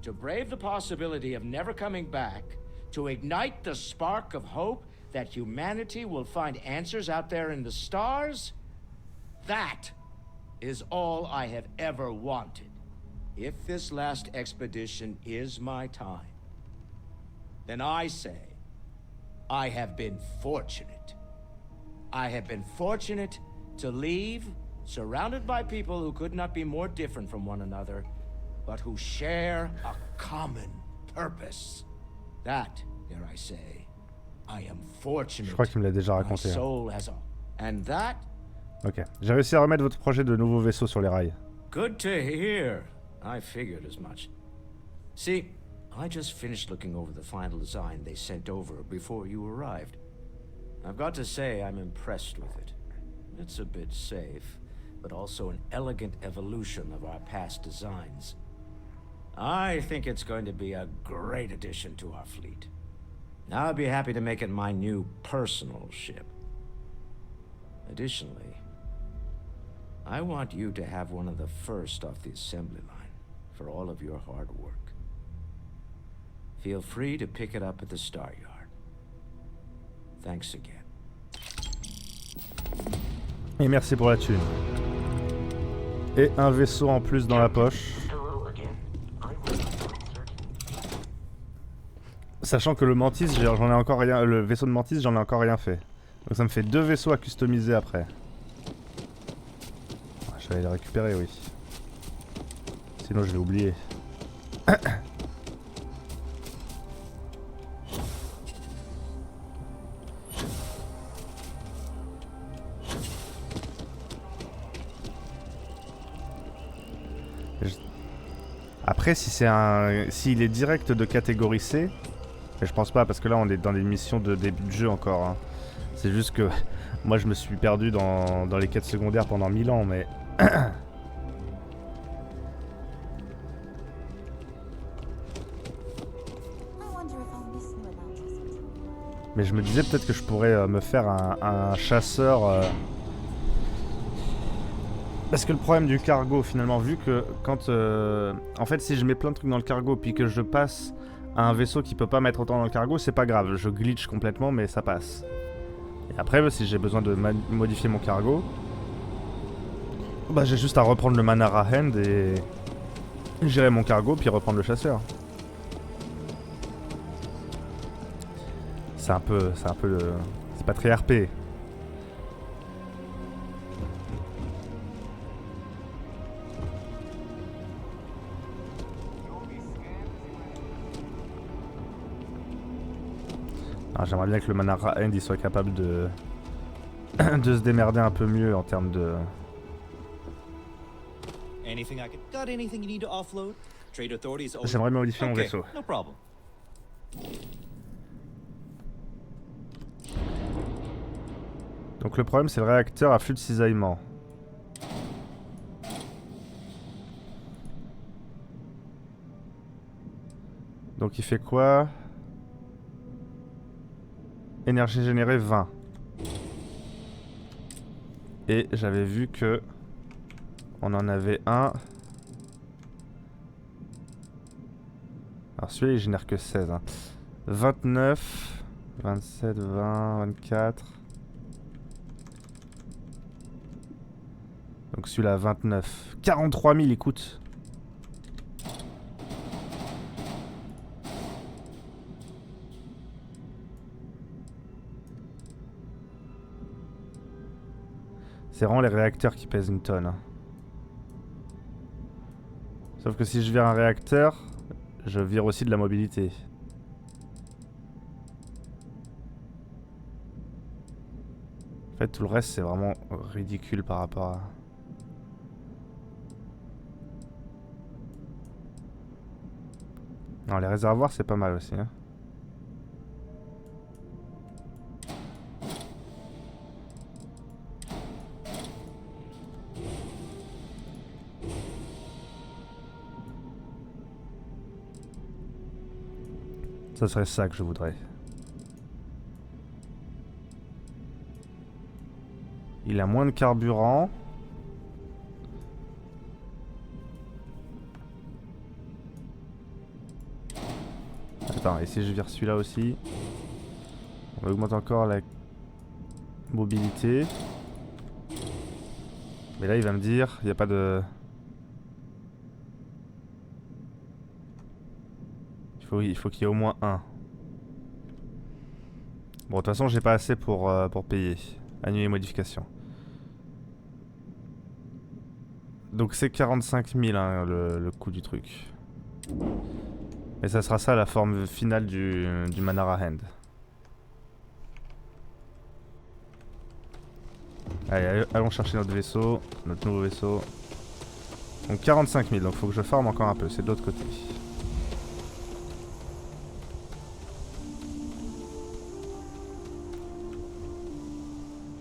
to brave the possibility of never coming back, to ignite the spark of hope that humanity will find answers out there in the stars, that is all I have ever wanted. If this last expedition is my time, then I say, I have been fortunate. I have been fortunate to leave, surrounded by people who could not be more different from one another, but who share a common purpose. That, dare I say, I am fortunate.
Je crois qu'il me l'a déjà raconté.
My soul has all. And that.
Ok, j'ai réussi à remettre votre projet de nouveau vaisseau sur les rails.
Good to hear. I figured as much. See, I just finished looking over the final design they sent over before you arrived. I've got to say I'm impressed with it. It's a bit safe, but also an elegant evolution of our past designs. I think it's going to be a great addition to our fleet. I'll be happy to make it my new personal ship. Additionally, I want you to have one of the first off the assembly line for all of your hard work. Feel free to pick it up at the Star Yard. Thanks again.
Et merci pour la thune. Et un vaisseau en plus dans la poche. Sachant que le Mantis, j'en ai encore rien. Le vaisseau de Mantis, j'en ai encore rien fait. Donc ça me fait 2 vaisseaux à customiser après. Je vais aller les récupérer, oui. Sinon je vais oublier. Après, si c'est s'il est direct de catégorie C, mais je pense pas parce que là on est dans des missions de début de jeu encore. Hein. C'est juste que moi je me suis perdu dans les quêtes secondaires pendant 1000 ans, mais. Mais je me disais peut-être que je pourrais me faire un chasseur. Parce que le problème du cargo, finalement, vu que quand... en fait, si je mets plein de trucs dans le cargo, puis que je passe à un vaisseau qui peut pas mettre autant dans le cargo, c'est pas grave. Je glitch complètement, mais ça passe. Et après, si j'ai besoin de modifier mon cargo, bah j'ai juste à reprendre le Manara Hand et gérer mon cargo, puis reprendre le chasseur. C'est un peu le... C'est pas très RP. J'aimerais bien que le Manara End il soit capable de se démerder un peu mieux en termes de...
Trade authorities always...
J'aimerais modifier mon
Okay,
vaisseau.
no problem.
Donc le problème c'est le réacteur à flux de cisaillement. Donc il fait quoi? Énergie générée 20. Et j'avais vu que on en avait un. Alors celui-là il génère que 16. Hein. 29, 27, 20, 24. Donc celui-là 29. 43 000 il coûte. C'est vraiment les réacteurs qui pèsent une tonne. Hein. Sauf que si je vire un réacteur, je vire aussi de la mobilité. En fait, tout le reste, c'est vraiment ridicule par rapport à... Non, les réservoirs, c'est pas mal aussi. Hein. Ça serait ça que je voudrais. Il a moins de carburant. Attends, et si je vire celui-là aussi, on augmente encore la mobilité. Mais là, il va me dire, il n'y a pas de... Il faut qu'il y ait au moins un. Bon, de toute façon, j'ai pas assez pour payer. Annuler les modifications. Donc c'est 45 000 hein, le coût du truc. Et ça sera ça la forme finale du Manara Hand. Allez, allons chercher notre vaisseau, notre nouveau vaisseau. Donc 45 000, donc faut que je farme encore un peu, c'est de l'autre côté.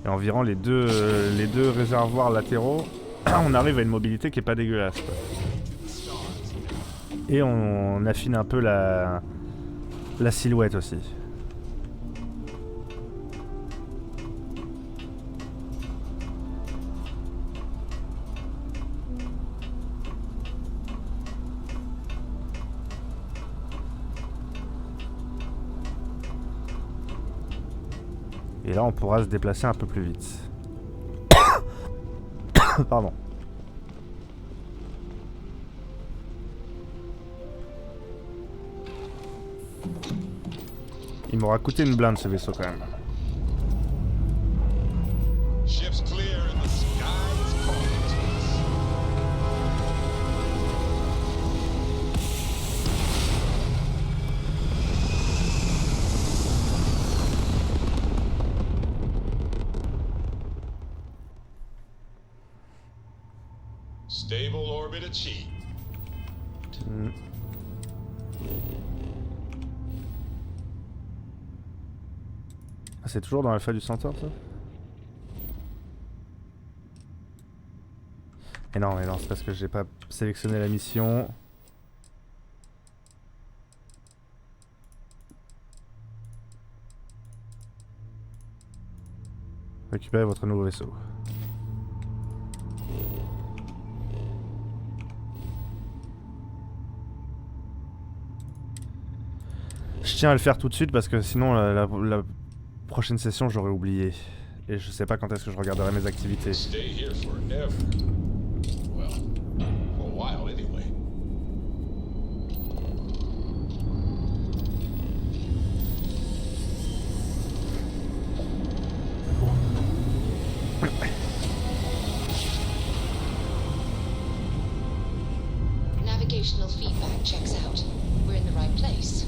Et en virant les deux réservoirs latéraux, on arrive à une mobilité qui est pas dégueulasse. Quoi. Et on affine un peu la silhouette aussi. Et là on pourra se déplacer un peu plus vite. Pardon. Il m'aura coûté une blinde ce vaisseau quand même.
Ships clear and the sky is calling to us. Stable orbit achieved.
Ah, c'est toujours dans l'alpha du Centaure ça? Mais non, c'est parce que j'ai pas sélectionné la mission. Récupérez votre nouveau vaisseau. Je tiens à le faire tout de suite parce que sinon la prochaine session j'aurais oublié. Et je sais pas quand est-ce que je regarderai mes activités.
Stay here forever. Well, for a while anyway.
Navigational feedback checks out. We're in the right place.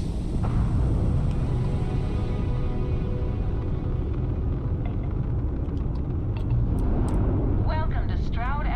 Welcome to Stroud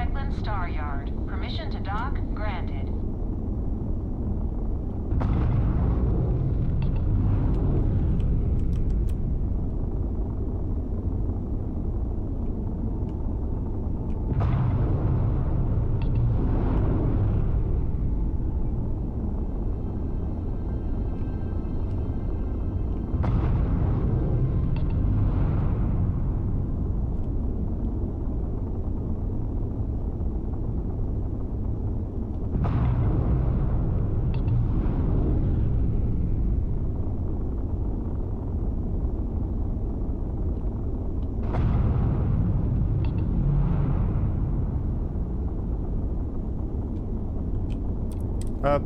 Hop.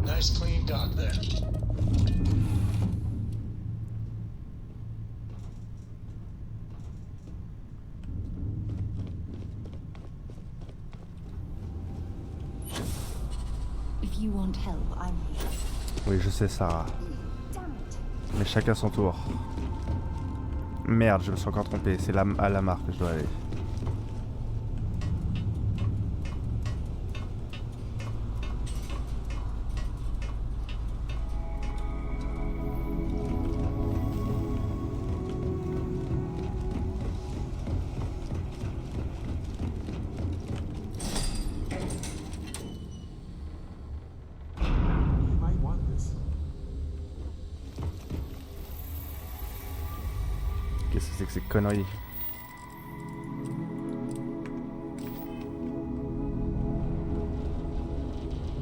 Nice clean dock there.
If you want help, I'm here.
Oui, je sais, Sarah.
Damn it.
Mais chacun son tour. Merde, je me suis encore trompé. C'est à la marque que je dois aller.
You might want this.
Qu'est-ce que c'est que ces conneries?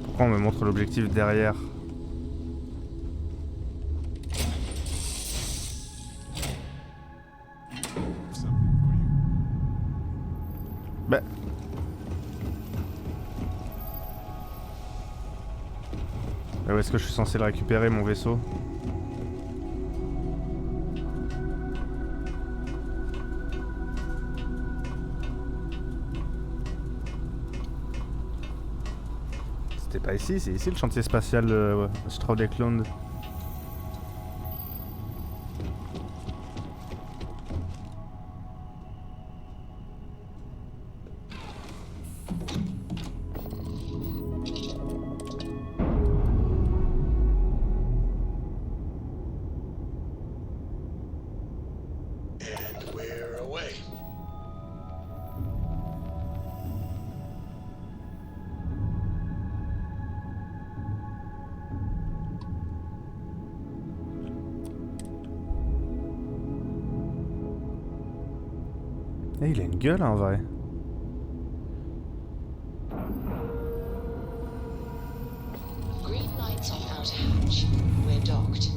Pourquoi on me montre l'objectif derrière?
Something for you.
Bah. Où est-ce que je suis censé le récupérer, mon vaisseau? C'était pas ici, c'est ici le chantier spatial Starfield.
And we're away.
Eh, il a une gueule en vrai.
Green lights on outer hatch. We're docked.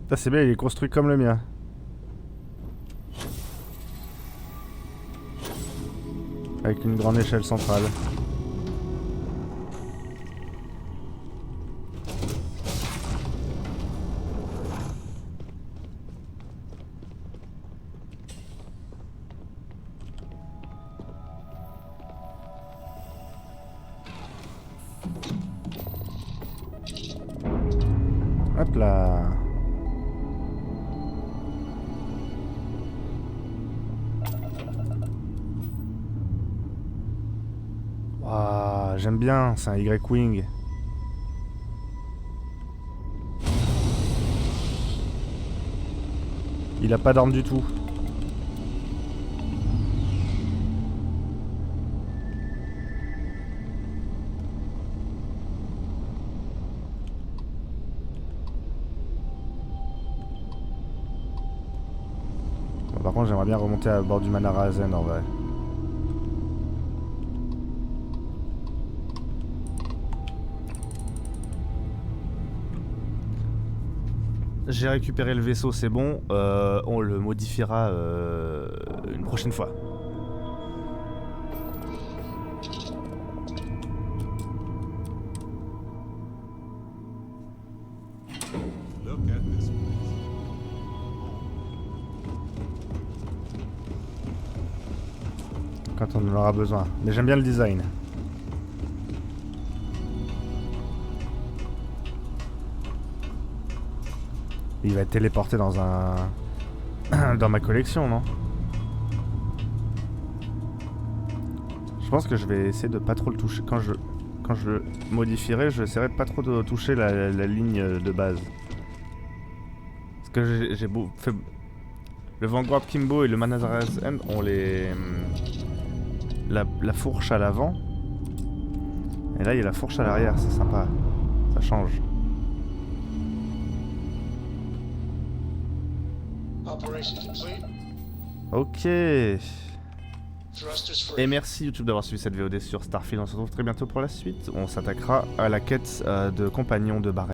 Ça c'est bien, il est construit comme le mien. Avec une grande échelle centrale. Hop là. Ah, j'aime bien, c'est un Y-Wing. Il a pas d'arme du tout. Bon, par contre, j'aimerais bien remonter à bord du Manarazen en vrai. J'ai récupéré le vaisseau, c'est bon. On le modifiera une prochaine fois.
Look at this place.
Quand on en aura besoin. Mais j'aime bien le design. Il va être téléporté dans un... dans ma collection, non? Je pense que je vais essayer de pas trop le toucher. Quand je le modifierai, je essaierai de pas trop de toucher la ligne de base. Parce que j'ai beau... Le Vanguard Kimbo et le Manazar's End ont les... la fourche à l'avant. Et là, il y a la fourche à l'arrière, c'est sympa. Ça change.
Operation complete.
Ok.
Thrusters free.
Et merci YouTube d'avoir suivi cette VOD sur Starfield. On se retrouve très bientôt pour la suite. On s'attaquera à la quête de compagnons de Barret.